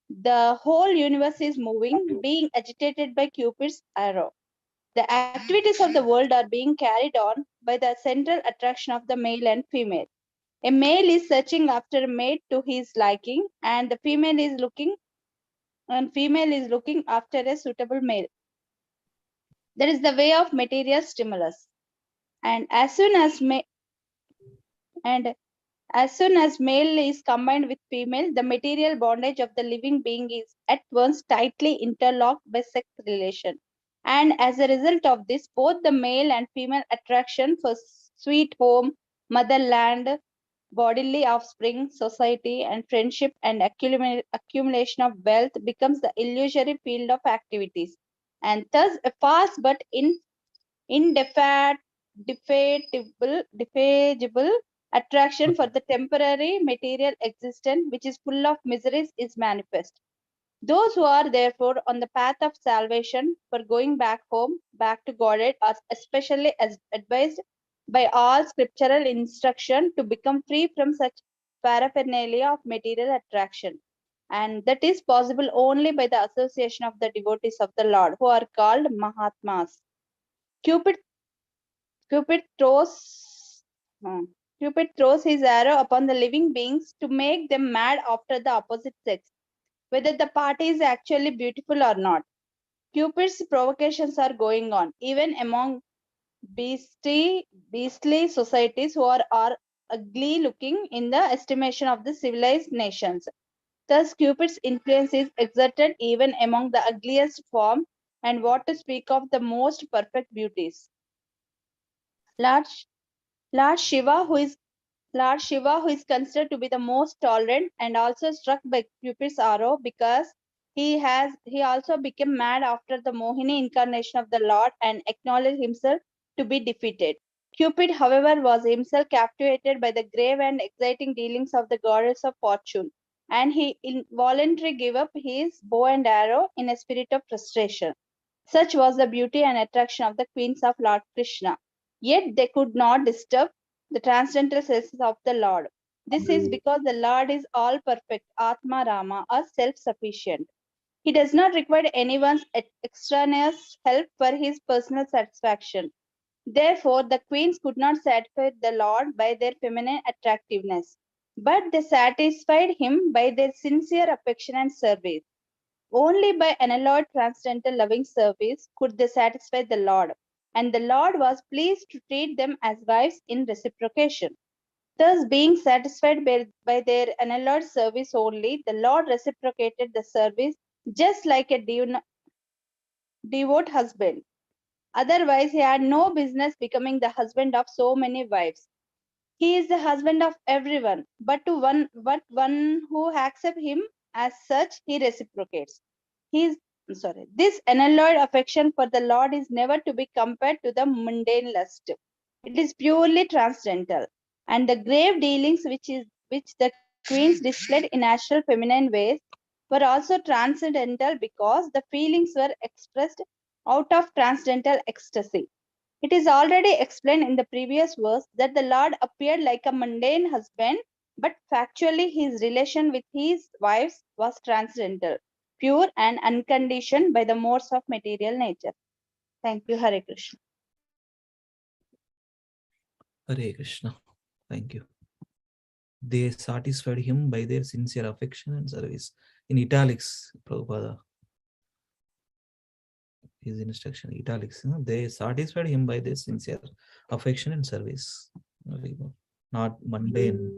The whole universe is moving, being agitated by Cupid's arrow. The activities of the world are being carried on by the central attraction of the male and female. A male is searching after a mate to his liking, and the female is looking after a suitable male. That is the way of material stimulus. And as soon as male is combined with female, the material bondage of the living being is at once tightly interlocked by sex relation. And as a result of this, both the male and female attraction for sweet home, motherland, bodily offspring, society, and friendship and accumulation of wealth becomes the illusory field of activities. And thus a fast but indefatigable attraction for the temporary material existence, which is full of miseries, is manifest. Those who are therefore on the path of salvation for going back home, back to Godhead, are especially advised by all scriptural instruction to become free from such paraphernalia of material attraction. And that is possible only by the association of the devotees of the Lord, who are called Mahatmas. Cupid throws his arrow upon the living beings to make them mad after the opposite sex, whether the party is actually beautiful or not. Cupid's provocations are going on, even among beastly societies who are ugly looking in the estimation of the civilized nations. Thus, Cupid's influence is exerted even among the ugliest form, and what to speak of the most perfect beauties. Lord, Lord Shiva, who is considered to be the most tolerant and also struck by Cupid's arrow because he also became mad after the Mohini incarnation of the Lord and acknowledged himself to be defeated. Cupid, however, was himself captivated by the grave and exciting dealings of the goddess of fortune, and he involuntarily gave up his bow and arrow in a spirit of frustration. Such was the beauty and attraction of the queens of Lord Krishna. Yet they could not disturb the transcendental senses of the Lord. This is because the Lord is all perfect, Atma Rama, or self-sufficient. He does not require anyone's extraneous help for his personal satisfaction. Therefore, the queens could not satisfy the Lord by their feminine attractiveness, but they satisfied him by their sincere affection and service. Only by unalloyed transcendental loving service could they satisfy the Lord, and the Lord was pleased to treat them as wives in reciprocation. Thus, being satisfied by their unalloyed service only, the Lord reciprocated the service just like a devout husband. Otherwise, he had no business becoming the husband of so many wives. He is the husband of everyone, but one who accepts him as such, he reciprocates. This unalloyed affection for the Lord is never to be compared to the mundane lust. It is purely transcendental, and the grave dealings which the queens displayed in natural feminine ways were also transcendental because the feelings were expressed out of transcendental ecstasy. It is already explained in the previous verse that the Lord appeared like a mundane husband, but factually his relation with his wives was transcendental, pure and unconditioned by the modes of material nature. Thank you, Hare Krishna. Hare Krishna. Thank you. They satisfied him by their sincere affection and service. In italics, Prabhupada, his instruction, italics. They satisfied him by their sincere affection and service. Not mundane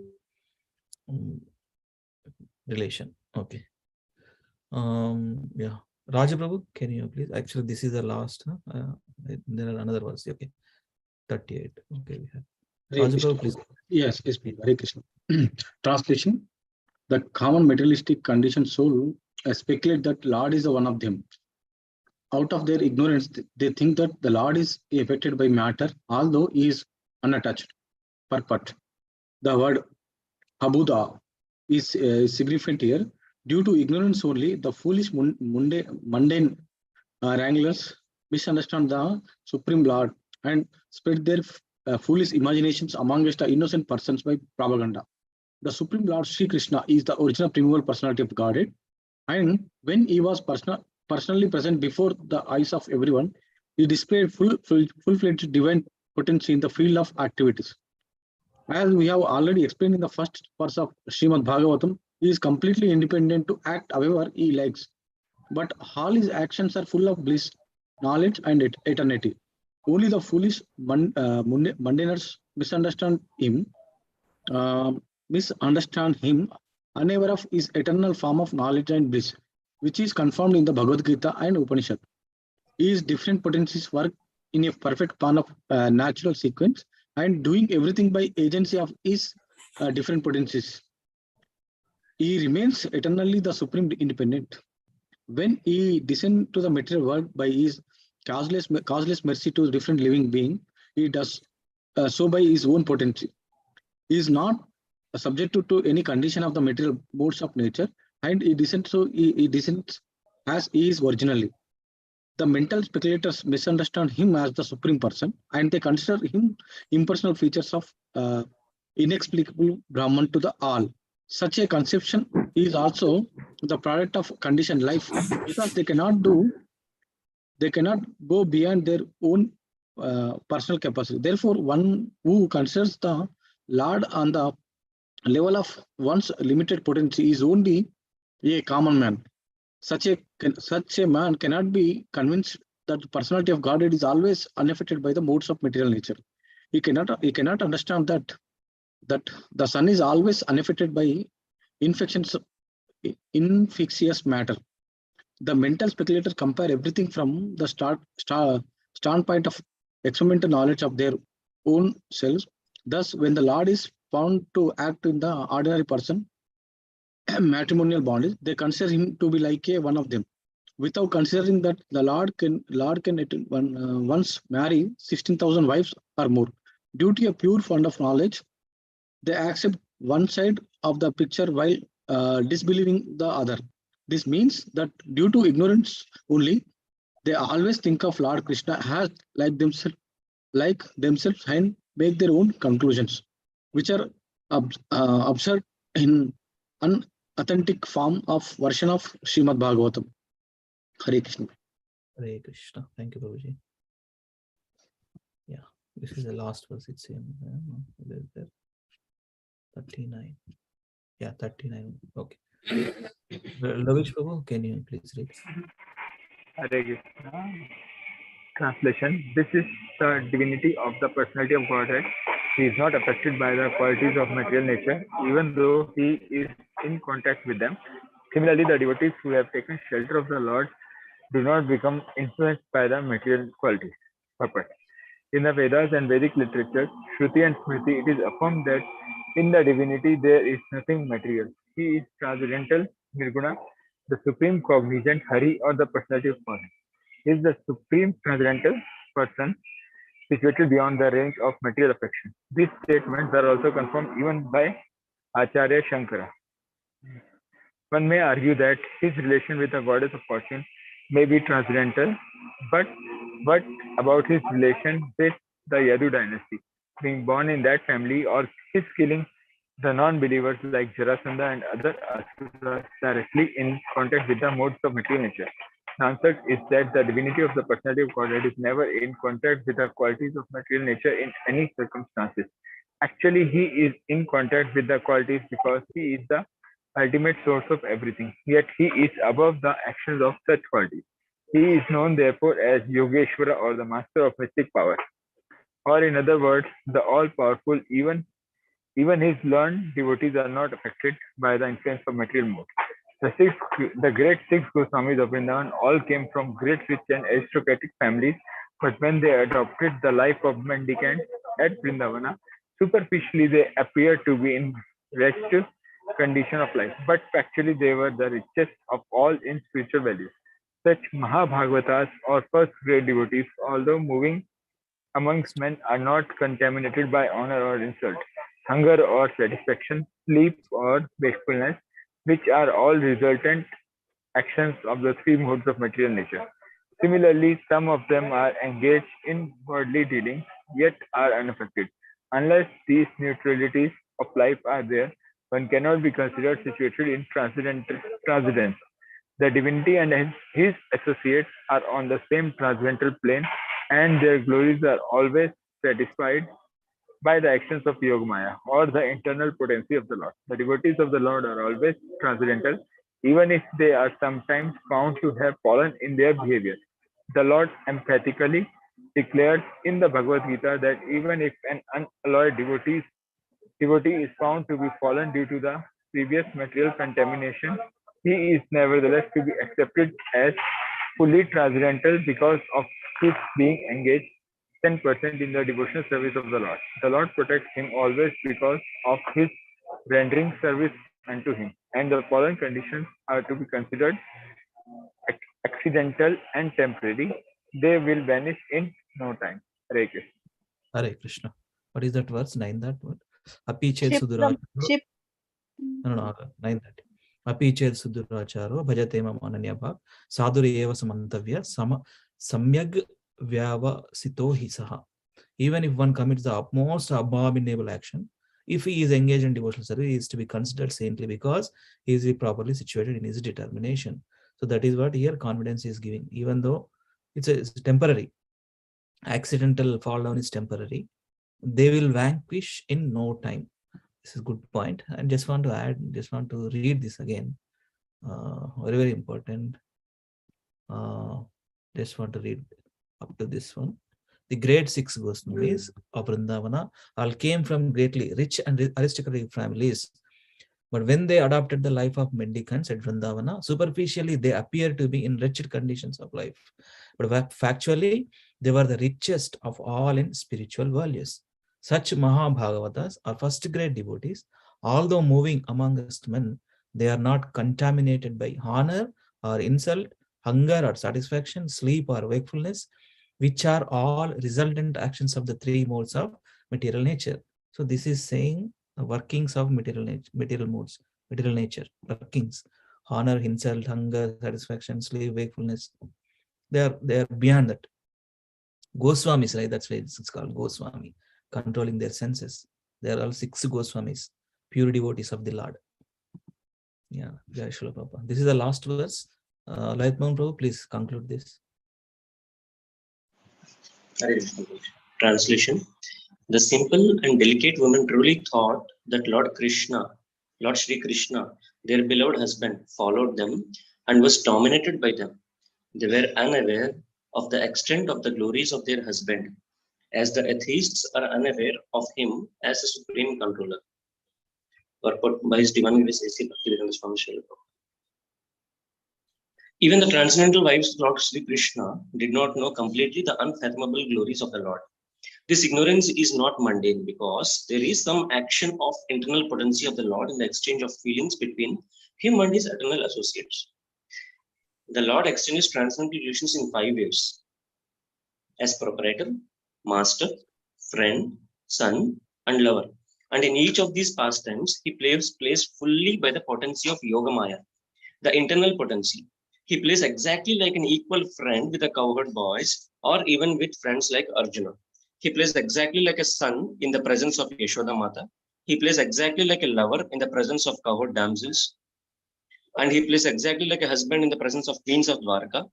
relation. Okay. Yeah. Raja Prabhu, can you please? Actually, this is the last. There are another ones. Okay. 38. Okay. We have. Raja Prabhu, please. Yes, please. Hare Krishna. Translation. The common materialistic conditioned soul speculate that Lord is the one of them. Out of their ignorance, they think that the Lord is affected by matter, although he is unattached. Purport. The word Habuda is significant here. Due to ignorance only, the foolish mundane wranglers misunderstand the Supreme Lord and spread their foolish imaginations amongst the innocent persons by propaganda. The Supreme Lord Sri Krishna is the original primeval personality of Godhead, and when he was personally present before the eyes of everyone, he displayed full-fledged divine potency in the field of activities. As we have already explained in the first verse of Srimad Bhagavatam, he is completely independent to act however he likes. But all his actions are full of bliss, knowledge, and eternity. Only the foolish mundaners misunderstand him, unaware of his eternal form of knowledge and bliss, which is confirmed in the Bhagavad Gita and Upanishad. His different potencies work in a perfect plan of natural sequence and doing everything by agency of his different potencies. He remains eternally the supreme independent. When he descends to the material world by his causeless mercy to different living being, he does so by his own potency. He is not subject to any condition of the material modes of nature, and he descends as he is originally. The mental speculators misunderstand him as the supreme person, and they consider him impersonal features of inexplicable Brahman to the all. Such a conception is also the product of conditioned life, because they cannot go beyond their own personal capacity. Therefore, one who considers the Lord on the level of one's limited potency is only a common man. Such a man cannot be convinced that the personality of Godhead is always unaffected by the modes of material nature. He cannot understand that that the sun is always unaffected by infectious matter. The mental speculator compare everything from the standpoint of experimental knowledge of their own selves. Thus, when the Lord is found to act in the ordinary person, matrimonial bondage, they consider him to be like one of them, without considering that the Lord can once marry 16,000 wives or more. Due to a pure fund of knowledge, they accept one side of the picture while disbelieving the other. This means that due to ignorance only, they always think of Lord Krishna as like themselves and make their own conclusions, which are absurd in unauthentic form of version of Srimad Bhagavatam. Hare Krishna. Hare Krishna. Thank you, Prabhuji. Yeah, this is the last verse. It's in 39. Yeah, 39. Okay. Lavish Prabhu, can you please read? Hare Krishna. Translation. This is the divinity of the personality of Godhead. He is not affected by the qualities of material nature, even though he is in contact with them. Similarly, the devotees who have taken shelter of the Lord do not become influenced by the material qualities. Purpose. In the Vedas and Vedic literature, Shruti and Smriti, it is affirmed that in the divinity there is nothing material. He is transcendental, Nirguna, the supreme cognizant Hari, or the personality of God. He is the supreme transcendental person situated beyond the range of material affection. These statements are also confirmed even by Acharya Shankara. One may argue that his relation with the goddess of fortune may be transcendental, but what about his relation with the Yadu dynasty? Being born in that family, or his killing the non-believers like Jarasandha and other asuras directly in contact with the modes of material nature? The answer is that the divinity of the personality of Godhead is never in contact with the qualities of material nature in any circumstances. Actually, he is in contact with the qualities because he is the ultimate source of everything. Yet he is above the actions of such qualities. He is known therefore as Yogeshwara, or the master of mystic power. Or in other words, the all-powerful. Even his learned devotees are not affected by the influence of material modes. The great six Goswamis of Vrindavan all came from great rich and aristocratic families, but when they adopted the life of mendicants at Vrindavana, superficially they appeared to be in wretched condition of life, but actually they were the richest of all in spiritual values. Such Mahabhagavatas, or first grade devotees, although moving amongst men, are not contaminated by honor or insult, hunger or satisfaction, sleep or wakefulness, which are all resultant actions of the three modes of material nature. Similarly, some of them are engaged in worldly dealings, yet are unaffected. Unless these neutralities of life are there, one cannot be considered situated in transcendence. The divinity and his associates are on the same transcendental plane, and their glories are always satisfied by the actions of Yogamaya, or the internal potency of the Lord. The devotees of the Lord are always transcendental, even if they are sometimes found to have fallen in their behavior. The Lord emphatically declares in the Bhagavad Gita that even if an unalloyed devotee is found to be fallen due to the previous material contamination, he is nevertheless to be accepted as fully transcendental because of his being engaged 10% in the devotional service of the Lord. The Lord protects him always because of his rendering service unto him, and the following conditions are to be considered accidental and temporary. They will vanish in no time. Hare Krishna. Hare Krishna. What is that verse? 9 that word. Api ched Ship suduracharo. ship. No, 9 that. Api ched suduracharo bhajate mam ananya bhav sadhuri eva samantavya samyag vyavasito hi saha. Even if one commits the utmost abominable action, if he is engaged in devotional service, he is to be considered saintly because he is properly situated in his determination. So that is what here confidence is giving, even though it's temporary. Accidental fall down is temporary. They will vanquish in no time. This is a good point. And just want to read this again. Very, very important. Just want to read up to this one. the great 6 Goswamis of Vrindavana all came from greatly rich and aristocratic families. But when they adopted the life of mendicants at Vrindavana, superficially they appear to be in wretched conditions of life. But factually, they were the richest of all in spiritual values. Such Mahabhagavatas are first grade devotees. Although moving amongst men, they are not contaminated by honor or insult, hunger or satisfaction, sleep or wakefulness, which are all resultant actions of the 3 modes of material nature. So this is saying the workings of material nature, workings, honor, insult, hunger, satisfaction, sleep, wakefulness. They are beyond that. Goswamis, right? That's why it's called Goswami, controlling their senses. They are all 6 Goswamis, pure devotees of the Lord. Yeah, Jai Srila Prabhupada. This is the last verse. Laitman Prabhu, please conclude this. Translation. The simple and delicate women truly thought that Lord Sri Krishna, their beloved husband, followed them and was dominated by them. They were unaware of the extent of the glories of their husband, as the atheists are unaware of him as a supreme controller. Purport by His Divine Grace A.C. Bhaktivedanta Swami Srila Prabhupada. Even the transcendental wives of Lord Sri Krishna did not know completely the unfathomable glories of the Lord. This ignorance is not mundane because there is some action of internal potency of the Lord in the exchange of feelings between him and his eternal associates. The Lord exchanges transcendental relations in 5 ways: as proprietor, master, friend, son, and lover. And in each of these pastimes, he plays fully by the potency of Yogamaya, the internal potency. He plays exactly like an equal friend with the cowherd boys, or even with friends like Arjuna. He plays exactly like a son in the presence of Yashoda Mata. He plays exactly like a lover in the presence of cowherd damsels. And he plays exactly like a husband in the presence of queens of Dwarka.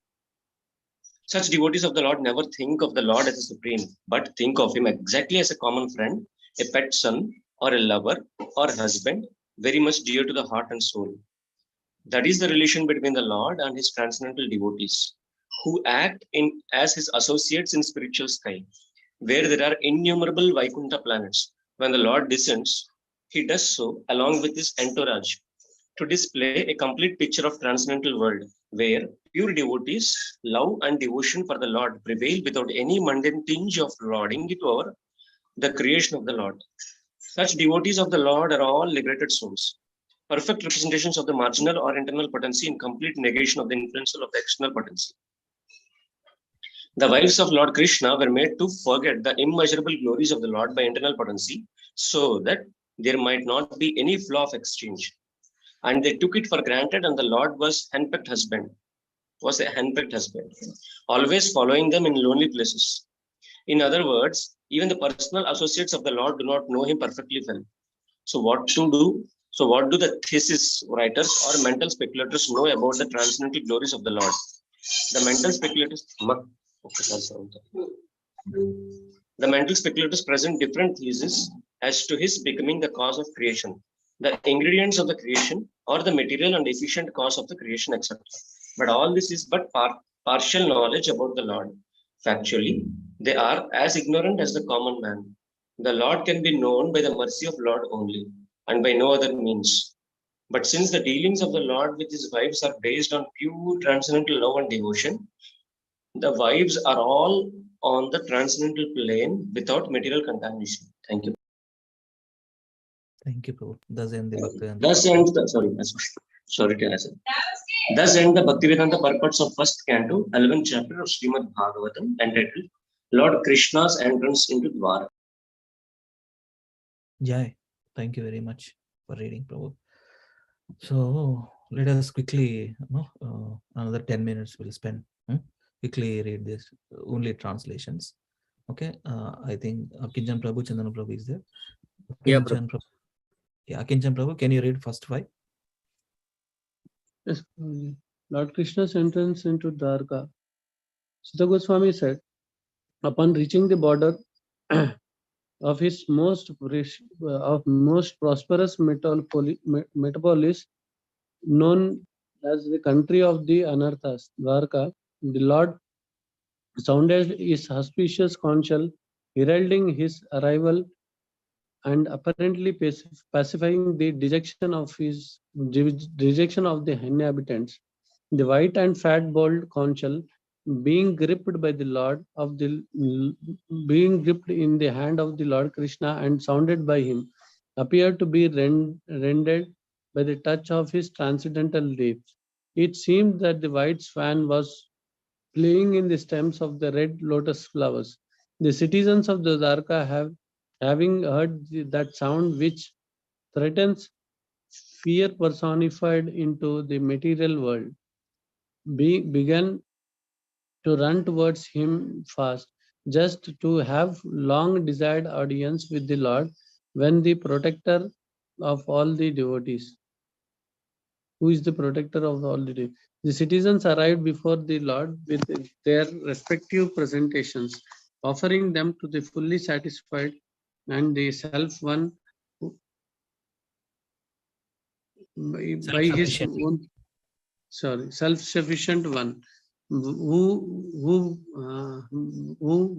Such devotees of the Lord never think of the Lord as a supreme, but think of him exactly as a common friend, a pet son, or a lover, or husband, very much dear to the heart and soul. That is the relation between the Lord and his transcendental devotees, who act as his associates in spiritual sky, where there are innumerable Vaikuntha planets. When the Lord descends, he does so along with his entourage to display a complete picture of transcendental world, where pure devotees, love and devotion for the Lord prevail without any mundane tinge of lording it over the creation of the Lord. Such devotees of the Lord are all liberated souls, perfect representations of the marginal or internal potency in complete negation of the influential of the external potency. The wives of Lord Krishna were made to forget the immeasurable glories of the Lord by internal potency, so that there might not be any flaw of exchange. And they took it for granted, and the Lord was a handpicked husband, always following them in lonely places. In other words, even the personal associates of the Lord do not know him perfectly well. So what do the thesis writers or mental speculators know about the transcendental glories of the Lord? The mental speculators present different theses as to his becoming the cause of creation, the ingredients of the creation, or the material and efficient cause of the creation, etc. But all this is but partial knowledge about the Lord. Factually, they are as ignorant as the common man. The Lord can be known by the mercy of Lord only, and by no other means. But since the dealings of the Lord with his wives are based on pure transcendental love and devotion, the wives are all on the transcendental plane without material contamination. Thank you. Thank you, Prabhu. Thus end the Bhaktivedanta. Thus end the Bhaktivedanta purports of first canto, 11th chapter of Srimad Bhagavatam, entitled Lord Krishna's Entrance into Dwarka. Jai. Thank you very much for reading, Prabhu. So let us quickly, another 10 minutes we'll spend. Quickly read this, only translations. Okay, I think Akinchan Prabhu, Chandana Prabhu is there. Akinchan Prabhu. Yeah, Akinchan Prabhu, can you read first 5? Yes, Lord Krishna's entrance into Dwarka. Sutta Goswami said, upon reaching the border of his most prosperous metropolis, known as the country of the Anarthas, Dwarka, the Lord sounded his auspicious counsel, heralding his arrival and apparently pacifying the dejection of the inhabitants. The white and fat bold consul, being gripped by the Lord of the being gripped in the hand of the Lord Krishna and sounded by him, appeared to be rendered by the touch of his transcendental lips. It seemed that the white swan was playing in the stems of the red lotus flowers. The citizens of the Dwarka having heard that sound which threatens fear personified into the material world, began to run towards him fast, just to have long desired audience with the Lord, when the protector of all the devotees, who is the protector of all the devotees. The citizens arrived before the Lord with their respective presentations, offering them to the fully satisfied and the self one by his Self-sufficient. own self-sufficient one, who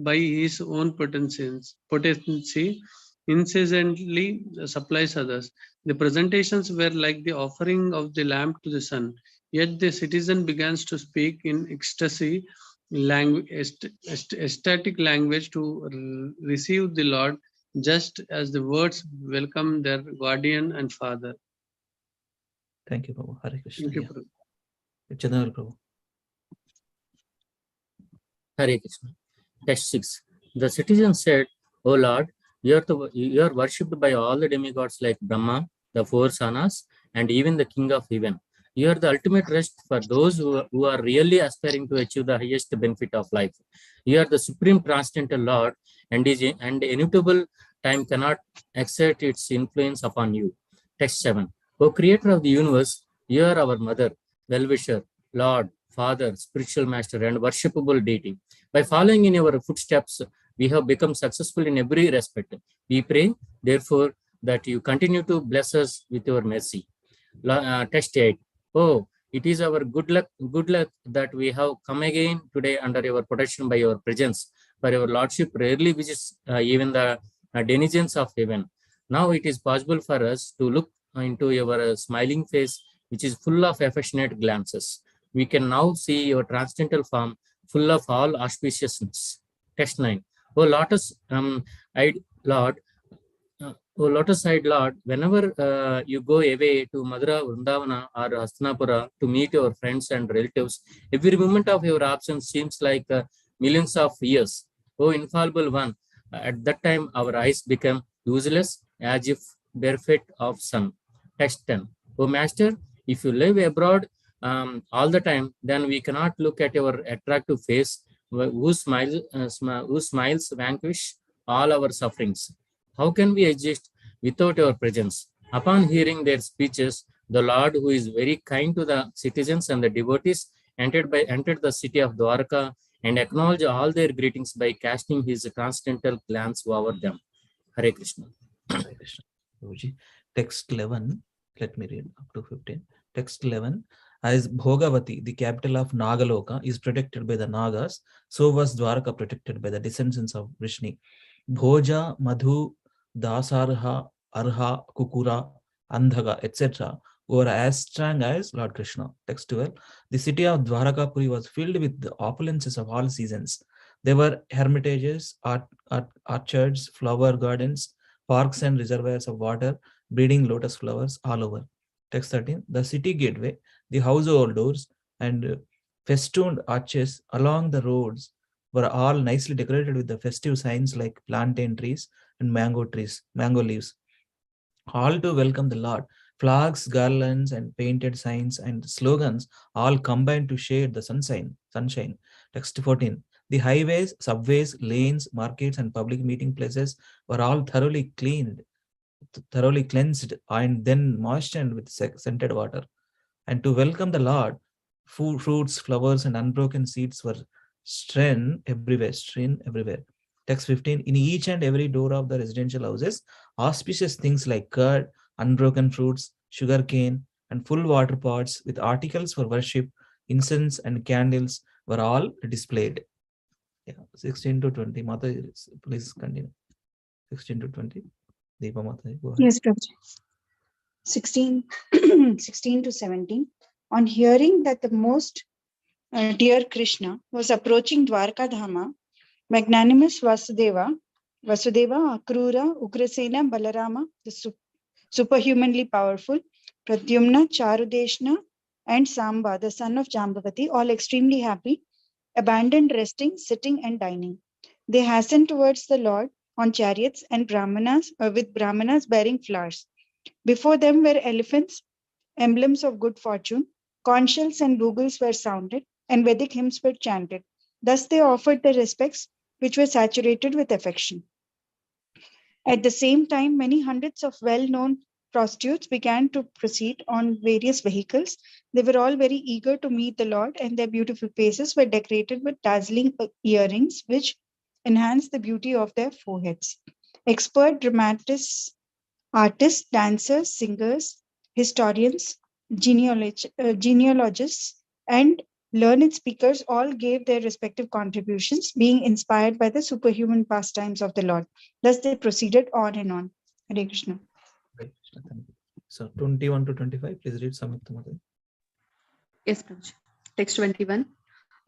by his own potency incessantly supplies others. The presentations were like the offering of the lamp to the sun. Yet the citizen begins to speak in ecstasy, ecstatic language to receive the Lord, just as the words welcome their guardian and father. Thank you, Prabhu. Hare Krishna. Thank you, Yeah. Prabhu. Chandra Prabhu. Hare Krishna. Text 6. The citizen said, O Lord, you are worshipped by all the demigods like Brahma, the four sanas, and even the king of heaven. You are the ultimate rest for those who are really aspiring to achieve the highest benefit of life. You are the supreme transcendental Lord, and immutable time cannot exert its influence upon you. Text 7. O creator of the universe, you are our mother, well-wisher, Lord, Father, spiritual master, and worshipable deity. By following in your footsteps, we have become successful in every respect. We pray, therefore, that you continue to bless us with your mercy. Text 8. Oh, it is our good luck that we have come again today under your protection by your presence. For your lordship rarely visits even the denizens of heaven. Now it is possible for us to look into your smiling face, which is full of affectionate glances. We can now see your transcendental form, full of all auspiciousness. Text 9. O lotus-eyed Lord, lotus-eyed Lord, whenever you go away to Madura, Vrindavana, or Hastinapura to meet your friends and relatives, every moment of your absence seems like millions of years. O infallible one, at that time our eyes become useless as if bereft of sun. Text 10. O Master, if you live abroad all the time, then we cannot look at your attractive face, whose smiles vanquish all our sufferings. How can we exist without your presence? Upon hearing their speeches, the Lord, who is very kind to the citizens and the devotees, entered the city of Dwarka and acknowledged all their greetings by casting his transcendental glance over them. Hare Krishna. Hare Krishna. Prabhuji. Text 11. Let me read up to 15. Text 11. As Bhogavati, the capital of Nagaloka, is protected by the Nagas, so was Dwarka protected by the descendants of Vrishni. Bhoja, Madhu, Dasarha, Arha, Kukura, Andhaga, etc. were as strong as Lord Krishna. Text 12. The city of Dwarakapuri was filled with the opulences of all seasons. There were hermitages, orchards, flower gardens, parks and reservoirs of water, breeding lotus flowers all over. Text 13. The city gateway, the household doors, and festooned arches along the roads were all nicely decorated with the festive signs like plantain trees and mango leaves. All to welcome the Lord. Flags, garlands, and painted signs and slogans all combined to shade the sunshine. Text 14. The highways, subways, lanes, markets, and public meeting places were all thoroughly cleansed and then moistened with scented water. And to welcome the Lord, fruits, flowers, and unbroken seeds were strewn everywhere. Text 15. In each and every door of the residential houses, auspicious things like curd, unbroken fruits, sugar cane, and full water pots with articles for worship, incense, and candles were all displayed. Yeah, 16 to 20. Mata, please continue. 16 to 20. Deepa Mata, go ahead. Yes, Prabhuji. 16, 16 to 17. On hearing that the most dear Krishna was approaching Dwarka Dhama, magnanimous Vasudeva, Akrura, Ugrasena, Balarama, the superhumanly powerful, Pradyumna, Charudeshna, and Samba, the son of Jambavati, all extremely happy, abandoned resting, sitting, and dining. They hastened towards the Lord on chariots and brahmanas, with brahmanas bearing flowers. Before them were elephants, emblems of good fortune. Conch shells and bugles were sounded, and Vedic hymns were chanted. Thus they offered their respects, which were saturated with affection. At the same time, many hundreds of well-known prostitutes began to proceed on various vehicles. They were all very eager to meet the Lord, and their beautiful faces were decorated with dazzling earrings, which enhanced the beauty of their foreheads. Expert dramatists, artists, dancers, singers, historians, genealogists, and learned speakers all gave their respective contributions, being inspired by the superhuman pastimes of the Lord. Thus they proceeded on and on. Hare Krishna. Hare Krishna, thank you. So 21 to 25, please read Samyukta Mata. Yes, Prabhuji. Text 21.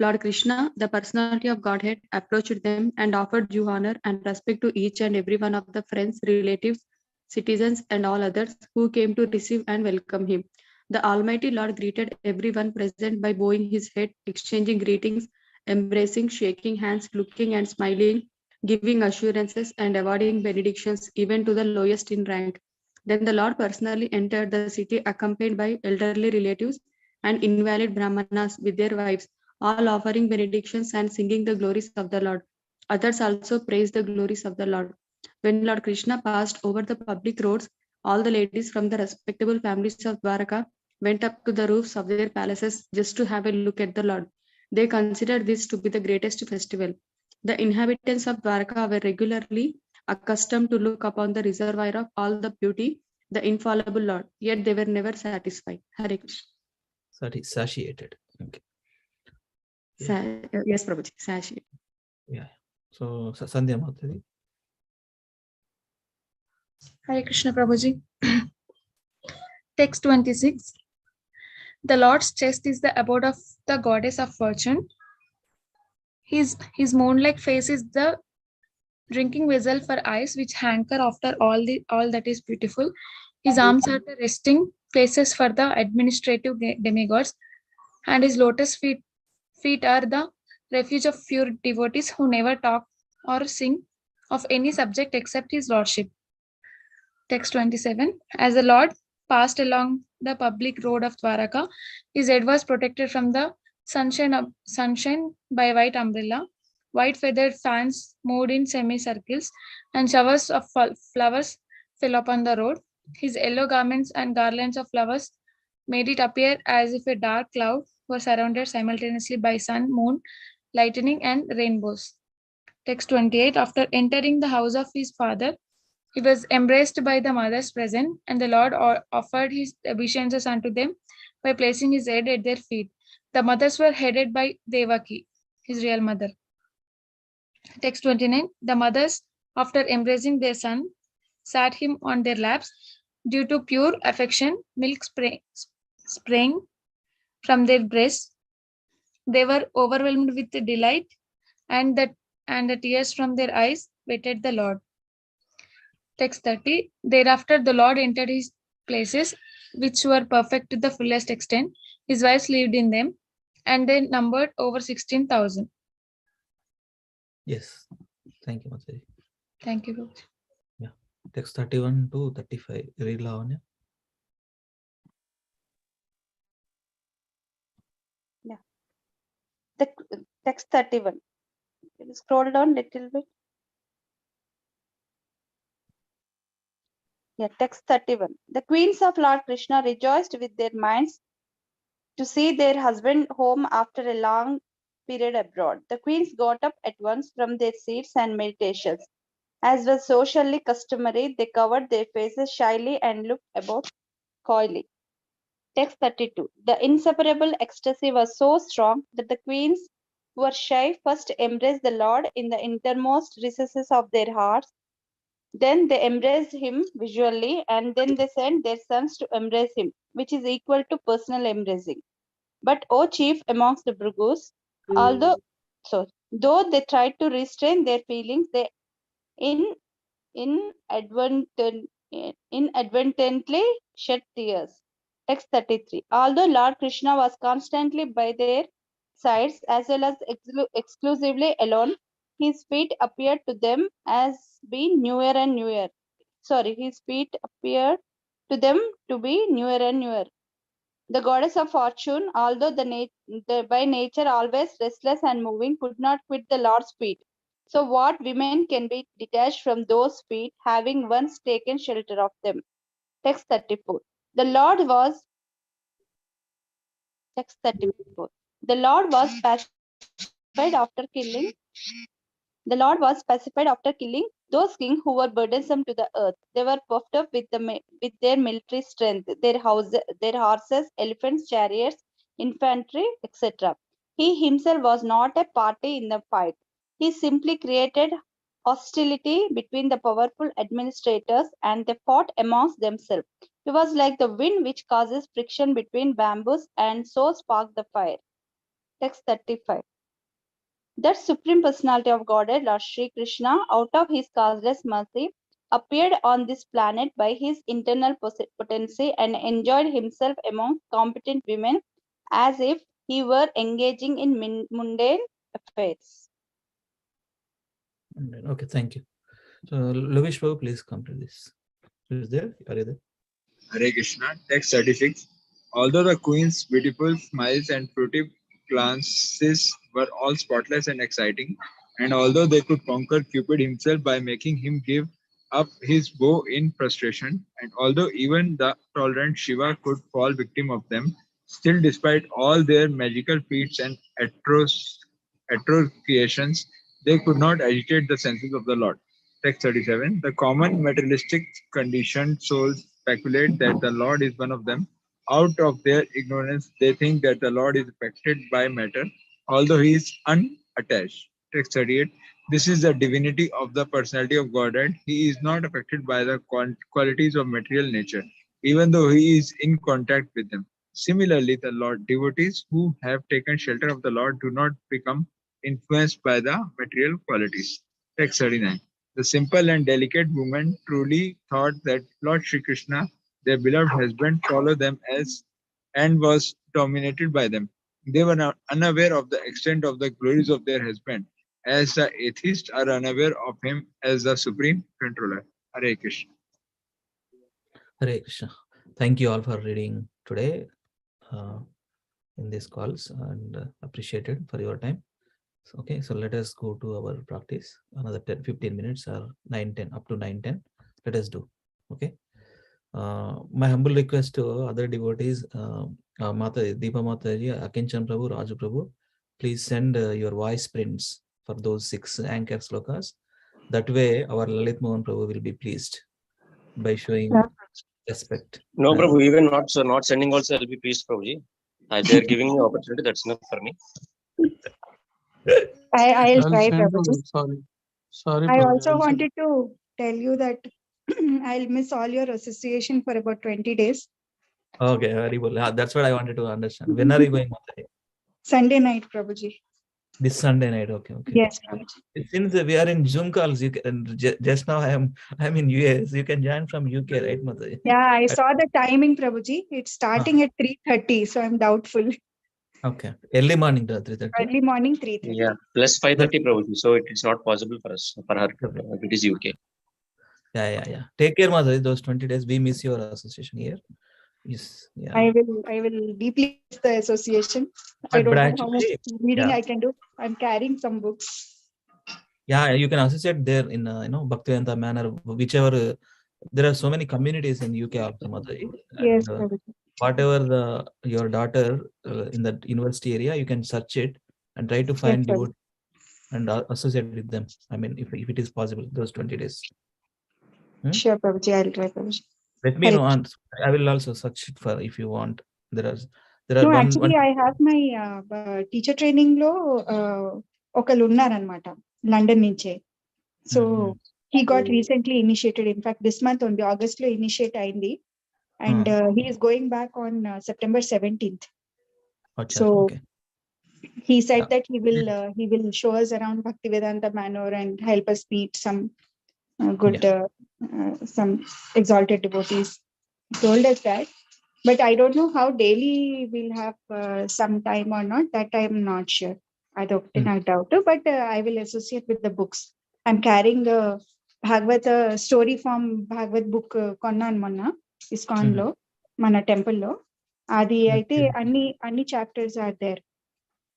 Lord Krishna, the personality of Godhead, approached them and offered due honor and respect to each and every one of the friends, relatives, citizens, and all others who came to receive and welcome him. The Almighty Lord greeted everyone present by bowing his head, exchanging greetings, embracing, shaking hands, looking and smiling, giving assurances, and awarding benedictions even to the lowest in rank. Then the Lord personally entered the city accompanied by elderly relatives and invalid brahmanas with their wives, all offering benedictions and singing the glories of the Lord. Others also praised the glories of the Lord. When Lord Krishna passed over the public roads, all the ladies from the respectable families of Dwaraka went up to the roofs of their palaces just to have a look at the Lord. They considered this to be the greatest festival. The inhabitants of Dwaraka were regularly accustomed to look upon the reservoir of all the beauty, the infallible Lord, yet they were never satisfied. Hare Krishna. Satiated. Okay. Yes, Prabhuji. Satiated. Yeah. So Sandhya Mata. Hare Krishna Prabhuji. Text 26. The Lord's chest is the abode of the goddess of fortune. His moon-like face is the drinking vessel for eyes which hanker after all that is beautiful. His arms are the resting places for the administrative demigods, and his lotus feet are the refuge of pure devotees who never talk or sing of any subject except his lordship. Text 27. As the Lord passed along the public road of Dwaraka, his head was protected from the sunshine by a white umbrella. White feathered fans moved in semicircles, and showers of flowers fell upon the road. His yellow garments and garlands of flowers made it appear as if a dark cloud was surrounded simultaneously by sun, moon, lightning, and rainbows. Text 28. After entering the house of his father, he was embraced by the mothers present, and the Lord offered his obeisances unto them by placing his head at their feet. The mothers were headed by Devaki, his real mother. Text 29. The mothers, after embracing their son, sat him on their laps. Due to pure affection, milk sprang from their breasts. They were overwhelmed with delight, and the tears from their eyes wetted the Lord. Text 30. Thereafter the Lord entered his places, which were perfect to the fullest extent. His wives lived in them, and they numbered over 16,000. Yes. Thank you, Mataji. Thank you. Yeah. Text 31 to 35. Read Lavanya. Yeah. The text 31. Can you scroll down a little bit? Yeah, text 31. The queens of Lord Krishna rejoiced with their minds to see their husband home after a long period abroad. The queens got up at once from their seats and meditations. As was socially customary, they covered their faces shyly and looked about coyly. Text 32. The inseparable ecstasy was so strong that the queens who were shy first embrace the Lord in the innermost recesses of their hearts. Then they embraced him visually, and then they sent their sons to embrace him, which is equal to personal embracing. But, O chief amongst the Brugus, though they tried to restrain their feelings, they in inadvertent, inadvertently shed tears. Text 33. Although Lord Krishna was constantly by their sides as well as exclusively alone, his feet appeared to them as being newer and newer. His feet appeared to them to be newer and newer. The goddess of fortune, although by nature always restless and moving, could not quit the Lord's feet. So, what women can be detached from those feet, having once taken shelter of them? Text 34. The Lord was Text 34. The Lord was pacified after killing. The Lord was pacified after killing those kings who were burdensome to the earth. They were puffed up with their military strength, their horses, elephants, chariots, infantry, etc. He himself was not a party in the fight. He simply created hostility between the powerful administrators, and they fought amongst themselves. He was like the wind which causes friction between bamboos and so sparked the fire. Text 35. That Supreme Personality of Godhead, Lord Sri Krishna, out of his causeless mercy, appeared on this planet by his internal potency and enjoyed himself among competent women as if he were engaging in mundane affairs. Okay, thank you. So, Lovish Prabhu, please come to this. Is there? Are you there? Hare Krishna. Text 36. Although the queen's beautiful smiles and furtive glances were all spotless and exciting, and although they could conquer Cupid himself by making him give up his bow in frustration, and although even the tolerant Shiva could fall victim of them, still despite all their magical feats and atrociations, they could not agitate the senses of the Lord. Text 37. The common materialistic conditioned souls speculate that the Lord is one of them. Out of their ignorance, they think that the Lord is affected by matter, although he is unattached. Text 38. This is the divinity of the personality of Godhead. He is not affected by the qualities of material nature, even though he is in contact with them. Similarly, the Lord devotees who have taken shelter of the Lord do not become influenced by the material qualities. Text 39. The simple and delicate woman truly thought that Lord Sri Krishna, their beloved husband, followed them as and was dominated by them. They were unaware of the extent of the glories of their husband, as the atheists are unaware of him as the supreme controller. Hare Krishna. Hare Krishna. Thank you all for reading today in these calls, and appreciated for your time. Okay, so let us go to our practice. Another 10-15 minutes or 9-10, up to 9-10. Let us do. Okay. My humble request to other devotees, Mata Deepa Mataji, Akinchan Prabhu, Raju Prabhu, please send your voice prints for those 6 anchor slokas. That way, our Lalit Mohan Prabhu will be pleased by showing respect. No, Prabhu, even not sending also, I'll be pleased, Prabhuji. They are giving me opportunity. That's enough for me. I'll try, send Prabhuji. Sorry, I Prabhu, also I'll wanted to tell you that I'll miss all your association for about 20 days. Okay, very well. That's what I wanted to understand. When are you going, Mataji? Sunday night, Prabhuji. This Sunday night, okay. Yes, Prabhuji. Since we are in Zoom calls, you can just now I'm in US. You can join from UK, right, Mataji? Yeah, I saw the timing, Prabhuji. It's starting at 3:30, so I'm doubtful. Okay, early morning, 3:30. Early morning, 3:30. Yeah, plus 5:30, Prabhuji. So it is not possible for us, for her, if it is UK. Yeah. Take care, Mataji. Those 20 days, we miss your association here. Yes, yeah. I will deeply miss the association. I don't know how much reading I can do. I'm carrying some books. Yeah, you can associate there in Bhaktivedanta manner, whichever. There are so many communities in UK also, Mataji. Yes, whatever your daughter in the university area, you can search it and try to find devotees and associate with them. I mean, if it is possible, those 20 days. Sure, Prabhuji. I'll try, Prabhuji. Let me know. I will also search it for if you want. There are There are No, one actually, I have my teacher training lo ఒకళ్ళు ఉన్నారనమాట London నుంచే. So he got recently initiated. In fact, this month only, August lo initiate అయింది. And he is going back on September 17th. Acha, So okay. he said that he will show us around Bhaktivedanta Manor and help us meet some good some exalted devotees. He told us that, but I don't know how daily we'll have some time or not. That I'm not sure. I don't doubt, but I will associate with the books. I'm carrying a Bhagavad story from Bhagavad book Konnan Monna ISKCON lo mana temple lo. Adi aithe anni chapters are there,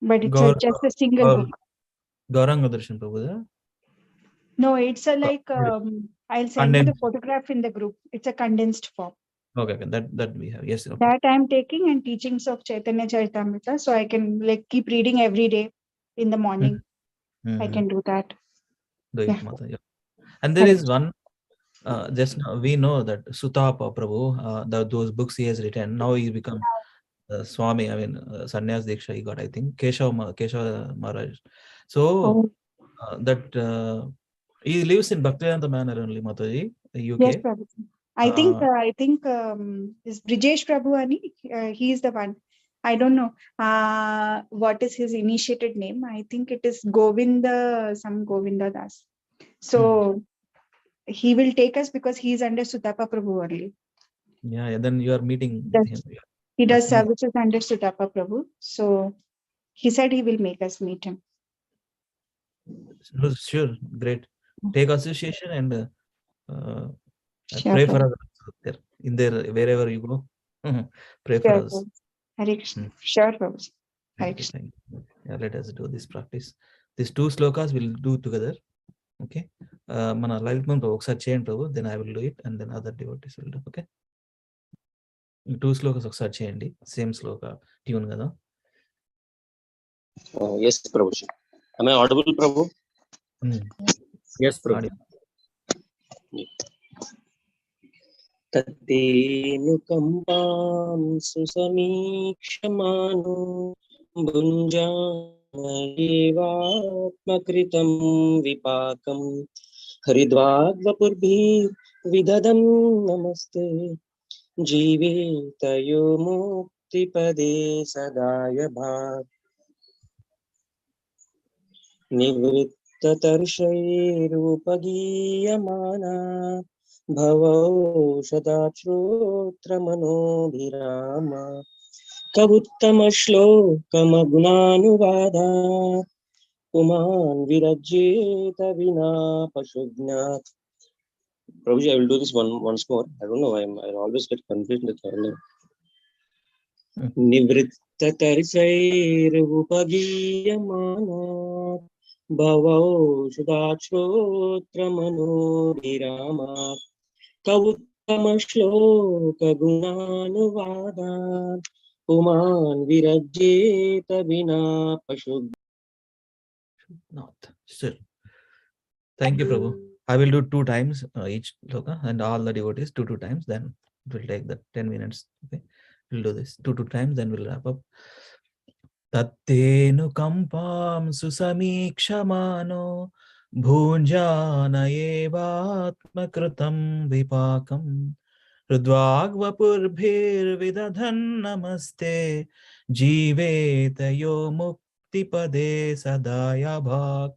but it's just a single book. Gauranga Darshan Prabhu. No, it's a like I'll send you the photograph in the group. It's a condensed form. Okay, that we have. Yes, okay. That I'm taking and teachings of Chaitanya Charitamrita, so I can like keep reading every day in the morning. I can do that. Yeah. And there is one. Just now we know that Sutapa Prabhu, those books he has written. Now he become Swami. I mean, Sannyas Diksha he got. I think Keshav Maharaj. So that he lives in Bhaktivedanta Manor only, Mataji, UK. Yes, Prabhu. I think is Brijesh Prabhu Ani. He is the one. I don't know what is his initiated name. I think it is Govinda Das. So he will take us because he is under Sutapa Prabhu only. Yeah, then you are meeting with him. He does services under Sutapa Prabhu. So he said he will make us meet him. Sure, great. Take association and Sure, pray for Prabhu. us there. In there, wherever you go, pray for us. Hare Krishna. Sure, Prabhu. Hare Krishna. Yeah, let us do this practice. These 2 slokas we'll do together. Okay. Mana live mantra okkasari cheyandi Prabhu, then I will do it and then other devotees will do. Okay. 2 slokas okkasari cheyandi. Same sloka tune kada. Yes, Prabhu. Am I audible, Prabhu? Yes, Prabhu. Tatenukambam susamikshmano bhunjayevatmakritam vipakam haridvagvapurbhi vidadam namaste jivetayo muktipade sadaya bhav nivrittatarshayirupagiyamana भवौषधाश्रोत्रमनोभिरामा कवुत्तमश्लोकमगुणानुवादा पुमान् विरज्येत विना पशुज्ञात्. Prabhuji, I will do this once more. I don't know why I'll always get confused with her name. Nivrittatarshayirupagiyamana भवौषधाश्रोत्रमनोभिरामा कवुत्तमश्लोकगुणानुवादात् पुमान् विरज्येत विना पशुज्ञात्. Still. Thank you, Prabhu. I will do 2 times each sloka and all the devotees 2 times. Then it will take the 10 minutes. Okay, we'll do this 2 times. Then we'll wrap up. Tattenukampam susamikshmano bhunjanayevatmakrutam vipakam Rudvagvapurbhirvidadhan namaste jivetayo muktipade sadaya bhak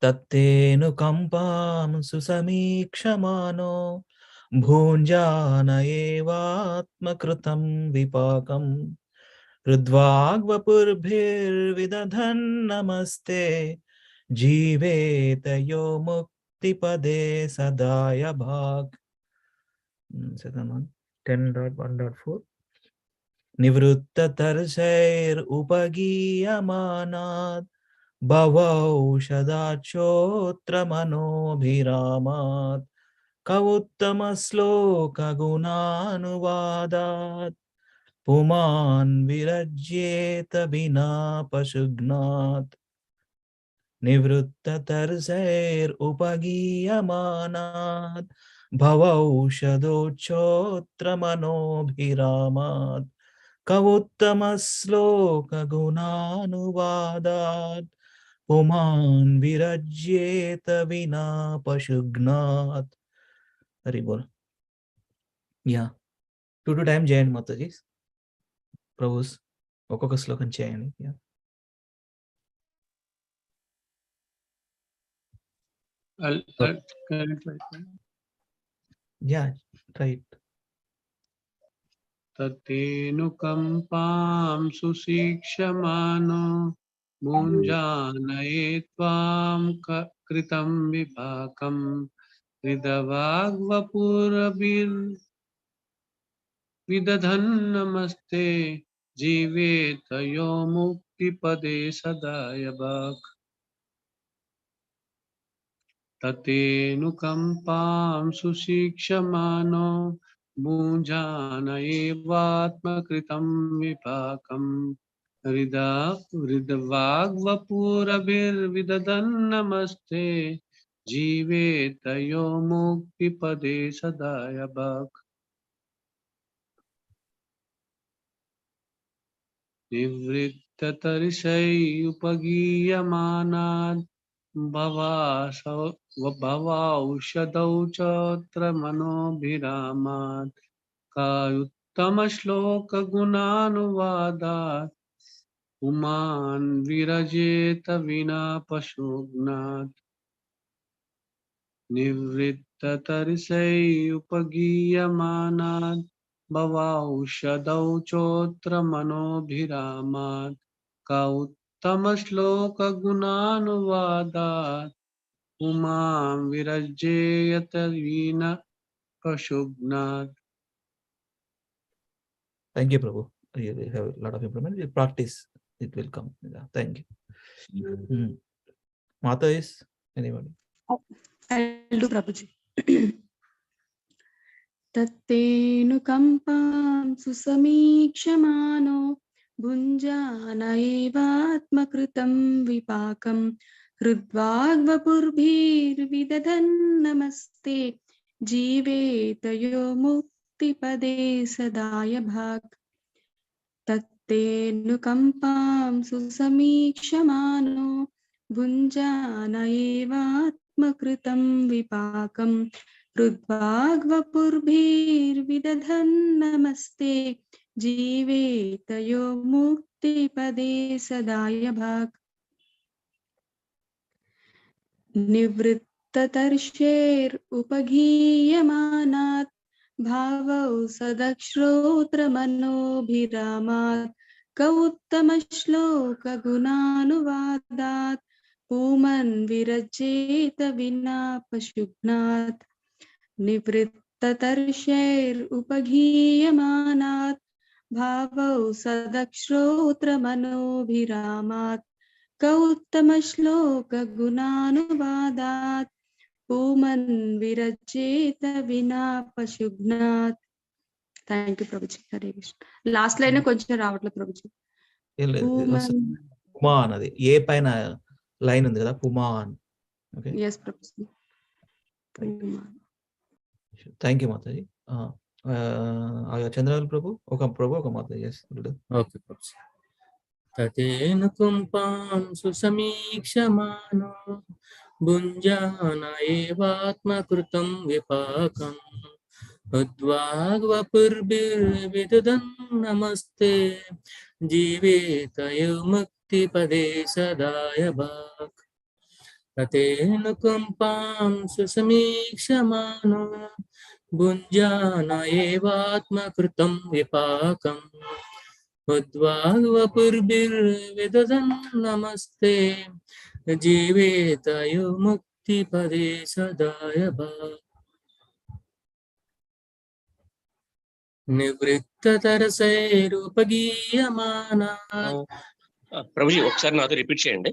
Tattenukampam susamikshmano bhunjanayevatmakrutam vipakam Rudvagvapurbhirvidadhan namaste jivetayo muktipade sadaya bhak. Second one, 10.1.4. Nivruttatarshayir upagiyamanat bhavaushadachotramanobhiramat kavuttamasloka gunanuvadat puman virajyeta vina pashugnat. Nivruttatarshayir upagiyamanat Bhavaushadocchotramanobhiramat कवोत्तमश्लोकगुणानुवादात् पुमान् विरज्येत विना पशुघ्नात्. हरि बोल. Yeah, 2 time చేయండి మాతాజీ. ప్రభుస్ ఒక్కొక్క శ్లోకం చేయండి. Yeah, right. ततेऽनुकम्पां सुशिक्षमानो मुञ्जानये त्वां कृतं विपाकं हृदवाग्वपुरभिर्विदधन्नमस्ते जीवेत यो मुक्तिपदे सदायवाक् ततेऽनुकम्पां सुशिक्षमानो मुञ्जानयेवात्मकृतं विपाकम् हृदवाग्वपुरभिर्विदधन्नमस्ते जीवेत यो मुक्तिपदे सदायवाक् निवृत्ततरिषैरुपगीयमानात् भवाौषधौ चोऽत्र मनोभिरामात् कायुत्तमश्लोकगुणानुवादात् पुमान् विरजेत विना पशुघ्नात् निवृत्ततरिषैरुपगीयमानात् भवाौषधौ चोऽत्र मनोभिरामात् कायुत्तमश्लोकगुणानुवादात् पुमां विरजेत विना पशुघ्नात्. Thank you, Prabhu. You have a lot of improvement. You practice, it will come. Yeah, thank you. Mata is anybody? I'll do Prabhuji. तत्तेऽनुकम्पां सुसमीक्षमानो भुञ्जान एवात्मकृतं विपाकं हृद्वाग्वपुर्भिर्विदधन्नमस्ते जीवेत यो मुक्तिपदे सदायभाक् तत्तेऽनुकम्पां सुसमीक्षमानो भुञ्जान एवात्मकृतं विपाकं हृद्वाग्वपुर्भिर्विदधन्नमस्ते जीवेत यो मुक्तिपदे सदायभाक् निवृत्ततर्षेरुपगीयमानात् भावौ सदश्रोत्रमनोभिरामात् कौत्तमश्लोकगुणानुवादात् पुमन् विरजेत विना पशुघ्नात् निवृत्ततर्षैरुपगीयमानात् भावौ सदश्रोत्रमनोभिरामात् कौत्तमश्लोकगुणानुवादात् पुमन् विरजेत विना पशुघ्नात्. Thank you, Prabhuji. Hare Krishna. Last line కొంచెం రావట్లేదు Prabhuji. పుమాన్ అది ఏ పైన line ఉంది కదా పుమాన్. Okay. Yes, Prabhuji. Thank you Mataji. Chandravel Prabhu ఒక మాతాజీ. ఓకే ప్రభు. తతేనుకంపాం సుసమీక్షమానో భుంజాన ఏవాత్మకృతం విపాకం ఉద్వాగ్వపుర్భిర్విదధన్నమస్తే జీవేత యో ముక్తిపదే సదాయవాక్ తతేనుకంపాం సుసమీక్షమానో భుంజాన ఏవాత్మకృతం విపాకం ఉద్వాగ్వపుర్భిర్విదధన్నమస్తే జీవేత యో ముక్తిపదే సదాయవాక్ నివృత్తతరసైరుపగీయమానాత్. ప్రభుజీ ఒకసారి నాతో రిపీట్ చేయండి.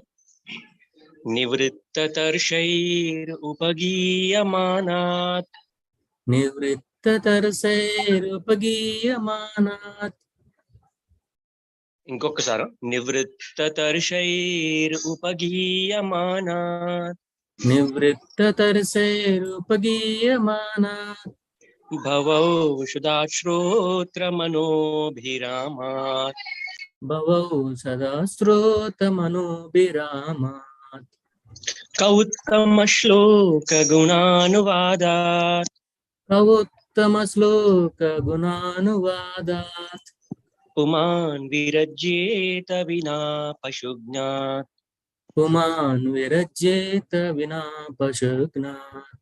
నివృత్తతర్షైరుపగీయమానాత్. నివృత్తతరసైరుపగీయమానాత్. ఇంకొకసారి నివృత్తతర్షైరుపగీయమానాత్. నివృత్తతరసైరుపగీయమానాత్. भवौ सुधाश्रोत्रमनोभिरामात् भवौ सदा श्रोतमनोभिरामात् कौत्तमश्लोकगुणानुवादात् कवोत्तमश्लोकगुणानुवादात् पुमान् विरज्येत विना पशुज्ञात् पुमान् विरज्येत विना पशुघ्नात्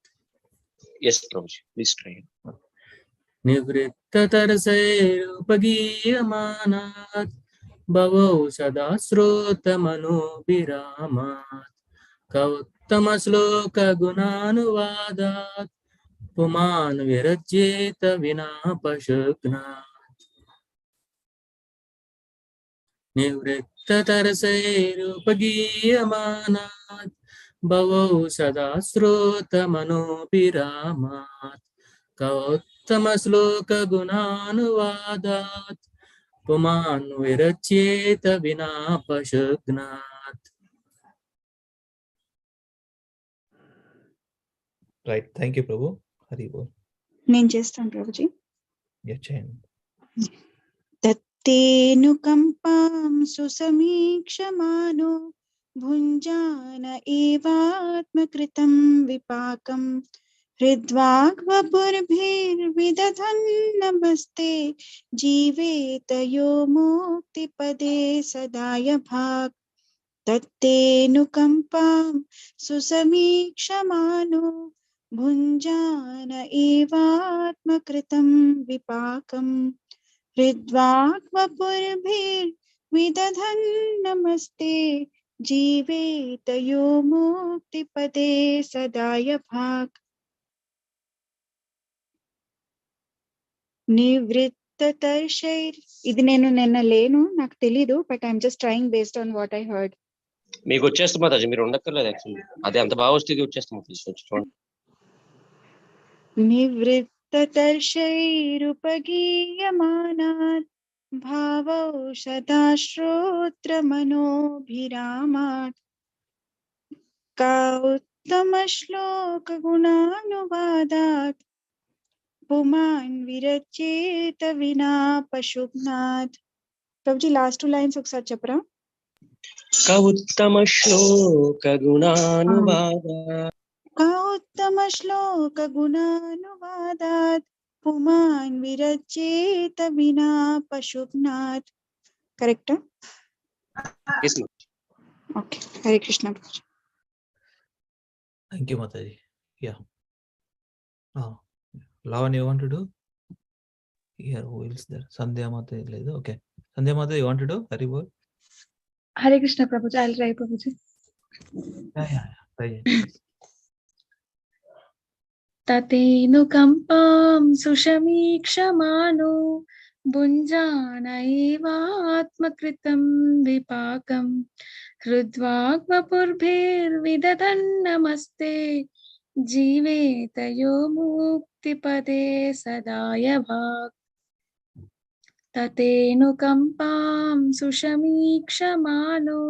Yes, Prabhuji, please try. निवृत्ततरसैरुपगीयमानात् भवौ सदा श्रोतमनोभिरामात् कौत्तमश्लोकगुणानुवादात् पुमान् विरज्येत विना पशुघ्नात् निवृत्ततरसैरुपगीयमानात् भवौ सदा श्रोतमनोभिरामात् कौत्तमश्लोकगुणानुवादात् पुमान् विरच्येत विना पशुघ्नात्. Right. Thank you, Prabhu. Hari Bol. నేను చేస్తాను ప్రభుజీ. Yeah, Chain. తత్తేనుకంపాం సుసమీక్షమానో భుంజాన ఏవాత్మకృతం విపాకం హృద్వాగ్వపుర్భిర్విదధన్ నమస్తే జీవేత యో ముక్తిపదే సదాయ భాగ్. తత్తేనుకంపాం సుసమీక్షమానో భుంజాన ఏవాత్మకృతం విపాకం हृद्वाग्वपुर्भिर्विदधन् नमस्ते जीवेत यो मुक्तिपदे सदाय भाग. నివృత్తతర్షైర్, ఇది నేను నిన్న లేను, నాకు తెలీదు, but I'm just trying based on what I heard. మీకు వచ్చేస్తుంది మాతాజీ, మీరు ఉండక్కర్లేదు యాక్చువల్లీ, అదే అంత బాగా వస్తే వచ్చేస్తుంది చూడండి. నివృత్తతర్షైరుపగీయమానాత్ భావౌ సదా శ్రోత్రమనోభిరామాత్ కౌత్తమశ్లోకగుణానువాదాత్ పుమాన్ విరచేత వినా పశుఘ్నాత్. ప్రభుజీ లాస్ట్ 2 లైన్స్ ఒకసారి చెప్పరా? కౌత్తమశ్లోకగుణానువాదాత్ కౌత్తమశ్లోకగుణానువాదాత్ పుమాన్ విరచేత వినా పశుఘ్నాత్. కరెక్టా? Yes, okay. Hare Krishna. Thank you, Mataji. Yeah. Lavan, you want to do? Here, who else there? Sandhya Mata ledu. Okay. Sandhya Mata, you want to do? Hari Bol. Hare Krishna, Prabhuji. I'll try, Prabhuji. Yeah. Try. ततेऽनुकम्पां सुषमीक्षमानो भुञ्जान एवात्मकृतं विपाकं हृद्वाग्वपुर्भिर्विदधन् नमस्ते जीवेत यो मुक्तिपदे सदाय भाग. ततेऽनुकम्पां सुषमीक्षमानो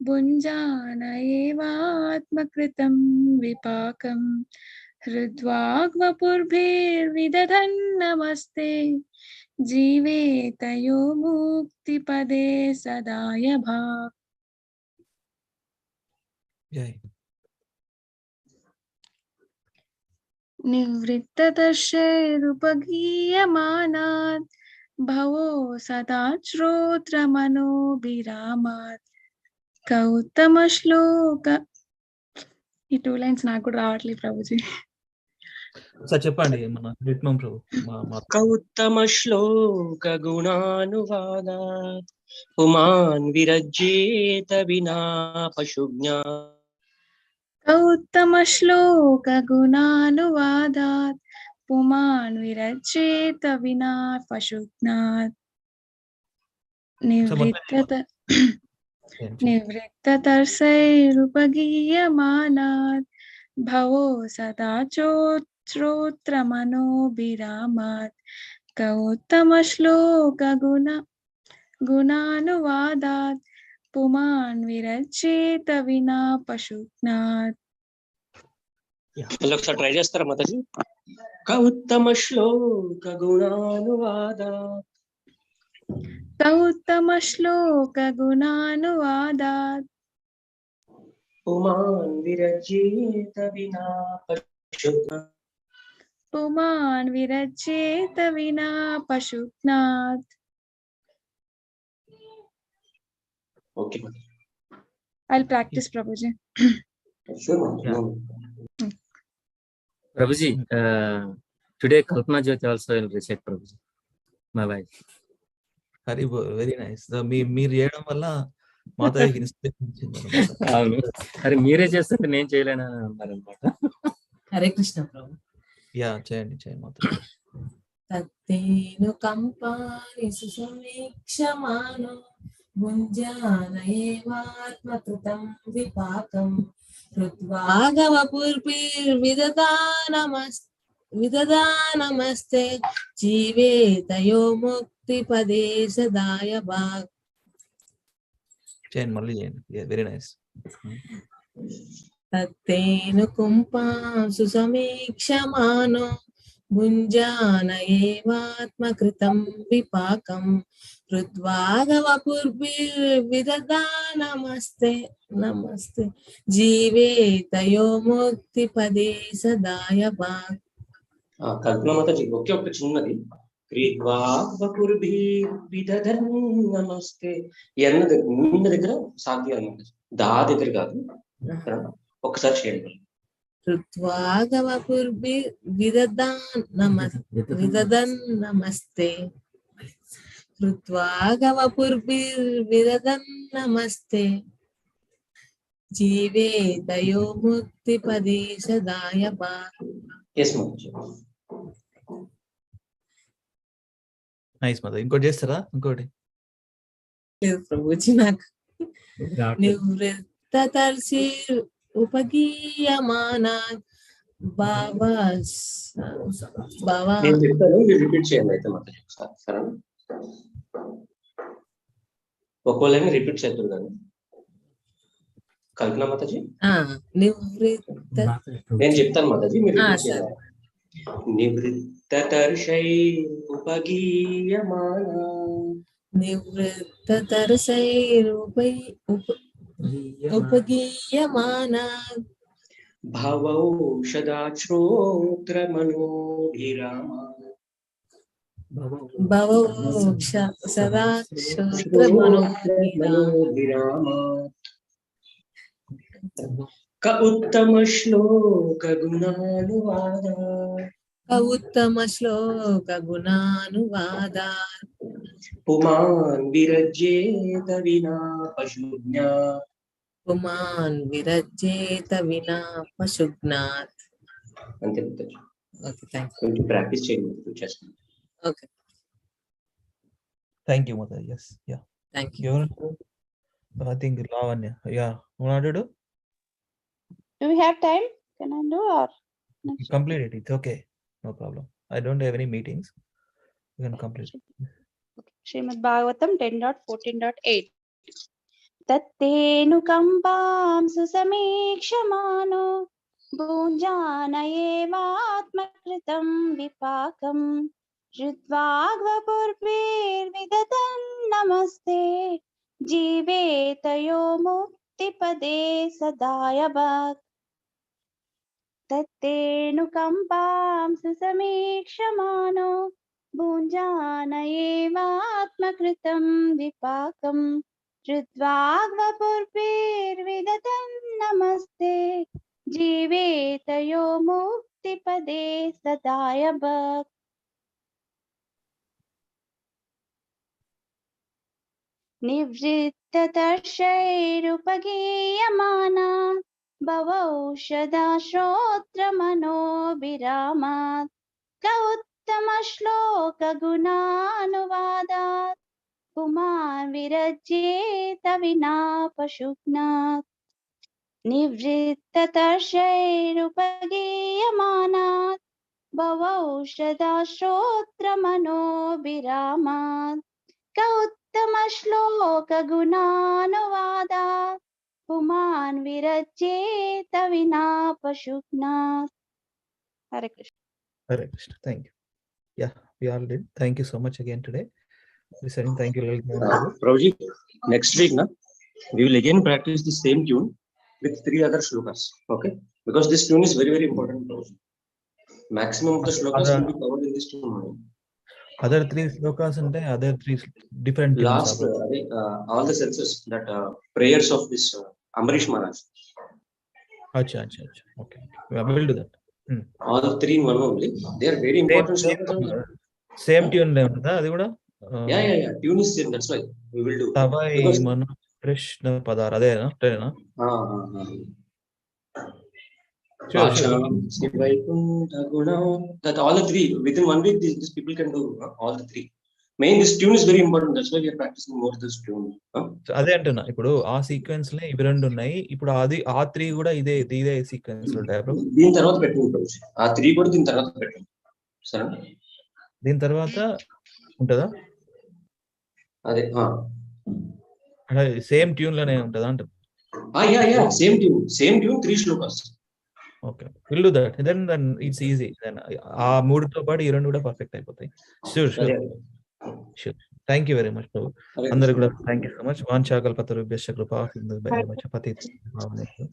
भुञ्जान एवात्मकृतं विपाकं हृद्वाग्वपुर्भिर्विदधन् नमस्ते जीवेत यो मुक्तिपदे सदाय भाग. Jai. निवृत्तदर्शैरुपगीयमानात् भवो सदा श्रोत्रमनोभिरामात् కౌత్తమశ్లోక. ఈ 2 lines నాకు కూడా రావట్లేదు Prabhuji. Sir చెప్పండి మన రిత్మం ప్రభు. కౌత్తమశ్లోకగుణానువాదాత్ పుమాన్ విరజ్యేత వినా పశుజ్ఞాత్. కౌత్తమశ్లోకగుణానువాదాత్ పుమాన్ విరచేత వినా పశుఘ్నాత్. నివృత్తతర్షైరుపగీయమానాత్ భవో సదా శ్రోత్రమనోభిరామాత్ కౌత్తమశ్లోకగుణానువాదాత్ పుమాన్ విరచేత వినా పశుఘ్నాత్. ఒకసారి ట్రై చేస్తారా మాతాజీ? क उत्तम श्लोक गुणानुवादात् क उत्तम श्लोक गुणानुवादात् पुमान् विरचेत विना पशुना पुमान् विरचेत विना पशुघ्नात्. Okay. I'll practice, Prabhuji. Sure. Yeah. Prabhuji, today Kalpana Jyoti also will recite, Prabhuji. My wife. Hari very nice. మీరు చేయడం వల్ల మాతాకి ఇన్స్పిరేషన్ ఇచ్చింది. అవును, అరే మీరే చేస్తుంటే నేను చేయలేను అన్నారనమాట. హరే కృష్ణ ప్రభు. యా చేయండి మాత. తత్తేను కంపాని సుసమీక్షమానో భుంజానయేవాత్మకృతం విపాకం విదదానమస్తే జీవేతయో ముక్తిపదే సదాయ భాగ్. చేయండి, మళ్ళీ చేయండి. Very nice. తత్తేను కుంపాం సుసమీక్షమానో భుంజానయేవాత్మకృతం విపాకం హృద్వాగవపుర్భిర్విదదానమస్తే జీవేతయో ముక్తిపదే సదాయ భాగ్. కల్పన మాతాజీ ఒకే ఒక చిన్నది నమస్తే ఎన్న దగ్గర సాధ్యం అనమాట, దా దగ్గర కాదు, ఒకసారి చేయండి. హృద్వాగవపుర్భిర్విదదన్నమస్తే జీవేతయో ముక్తిపదే సదాయ భాగ్. నైస్ మాత. ఇంకోటి చేస్తారా? ఇంకోటి లేదు ప్రభుజీ, నాకు నివృత్తతర్షి ఉపగీయమానా రిపీట్ చేయండి అయితే మాత్రం సరే. ఒక్కోలే రిపీట్ చేద్దాం కానీ కల్పన మాతాజీ నేను చెప్తాను మాతాజీ, మీరు రిపీట్ చేయాలి. నివృత్తతర్షై ఉపగీయమానా ఉపగీయమానా భవౌషధాశ్రోత్రమనోభిరామా క ఉత్తమ శ్లోక గుణానువాదాత్ పుమాన్ విరజ్యేత వినా పశుజ్ఞాత్. అంతే. కొంచెం ప్రాక్టీస్ చేయండి. ఓకే, థ్యాంక్ యూ మాత. Yes, ya, thank you. I think Lavanya. Yeah, want to do? Do we have time? Can I do or complete it? It's okay, no problem. I don't have any meetings. You can complete it. Srimad Bhagavatam 10.14.8. Tattenu kampam susamikshmano bhunjanayevatmakritam vipakam Ridvagvapurvirvidatan namaste जीवेतयो मुक्तिपदे सदाय भाग. तत्तेऽनुकम्पां सुसमीक्षमानो भुञ्जानयेवात्मकृतं विपाकं हृद्वाग्वपुर्भिर्विदतं नमस्ते जीवेतयो मुक्तिपदे सदाय भाग. निवृत्ततर्षैरुपगीयमाना भवौषधाश्रोत्रमनोभिरामात् क उत्तमश्लोकगुणानुवादात् पुमान् विरज्येत विना पशुघ्नात्. निवृत्ततर्षैरुपगीयमानात् भवौषधाश्रोत्रमनोभिरामात् क उत्तमश्लोकगुणानुवादात् पुमान् विरज्येत विना पशुघ्नात्. हरे Krishna. Hare Krishna. Thank you. Yeah, we all did. Thank you so much again today. Listening. Thank you, Lalit Mohan Prabhu. Prabhuji, next week, na, we will again practice the same tune with 3 other shlokas. Okay? Because this tune is very, very important. Prabhuji. Maximum of the shlokas will be covered in this tune only. Other 3 slokas and other 3 different tunes. Last, all the senses that prayers of this Ambarish Maharaj. Acha. Okay. We will do that. All 3 in one only. They are very important shlokas. Same tune untada adi kuda? Yeah. Tune is same. That's why we will do. Tavai Manu Krishna Padar adena? Sure. That all the 3 within 1 week these people can do all the 3. Main this tune is very important. That's why we are practicing more this tune. అదే అంటున్నా ఇప్పుడు ఆ sequence లో ఇవి 2 ఉన్నాయి. ఇప్పుడు అది ఆ 3 కూడా ఇదే సీక్వెన్స్ లో ఉంటాయి. దీని తర్వాత పెట్టుకుంటాం. ఆ 3 కూడా దీని తర్వాత పెట్టండి. సరే? దీని తర్వాత ఉంటదా? అదే సేమ్ ట్యూన్ లోనే ఉంటదా అంట. Yeah. Same tune 3 shlokas. Okay, we'll do that. Then it's easy. Then ఆ 3తో పాటు ఈ 2 కూడా పర్ఫెక్ట్ అయిపోతాయి. Sure. Thank you very much, Prabhu. అందరూ కూడా thank you so much. వాంఛాకల్పతరుభ్యశ్చ కృపా సింధుభ్యశ్చ పతితానాం పావనేభ్యో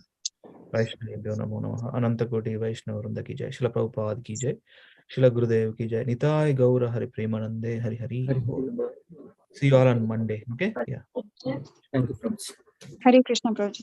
వైష్ణవేభ్యో నమో నమః. అనంతకోటి వైష్ణవ వృంద की जय. श्रील प्रभुपाद की जय. श्रील गुरुदेव की जय. निताय गौर हरि प्रेमानंदे Hari Hari. See you all on Monday. Okay? Yeah. Thank you, Prabhu. Hare Krishna, Prabhuji.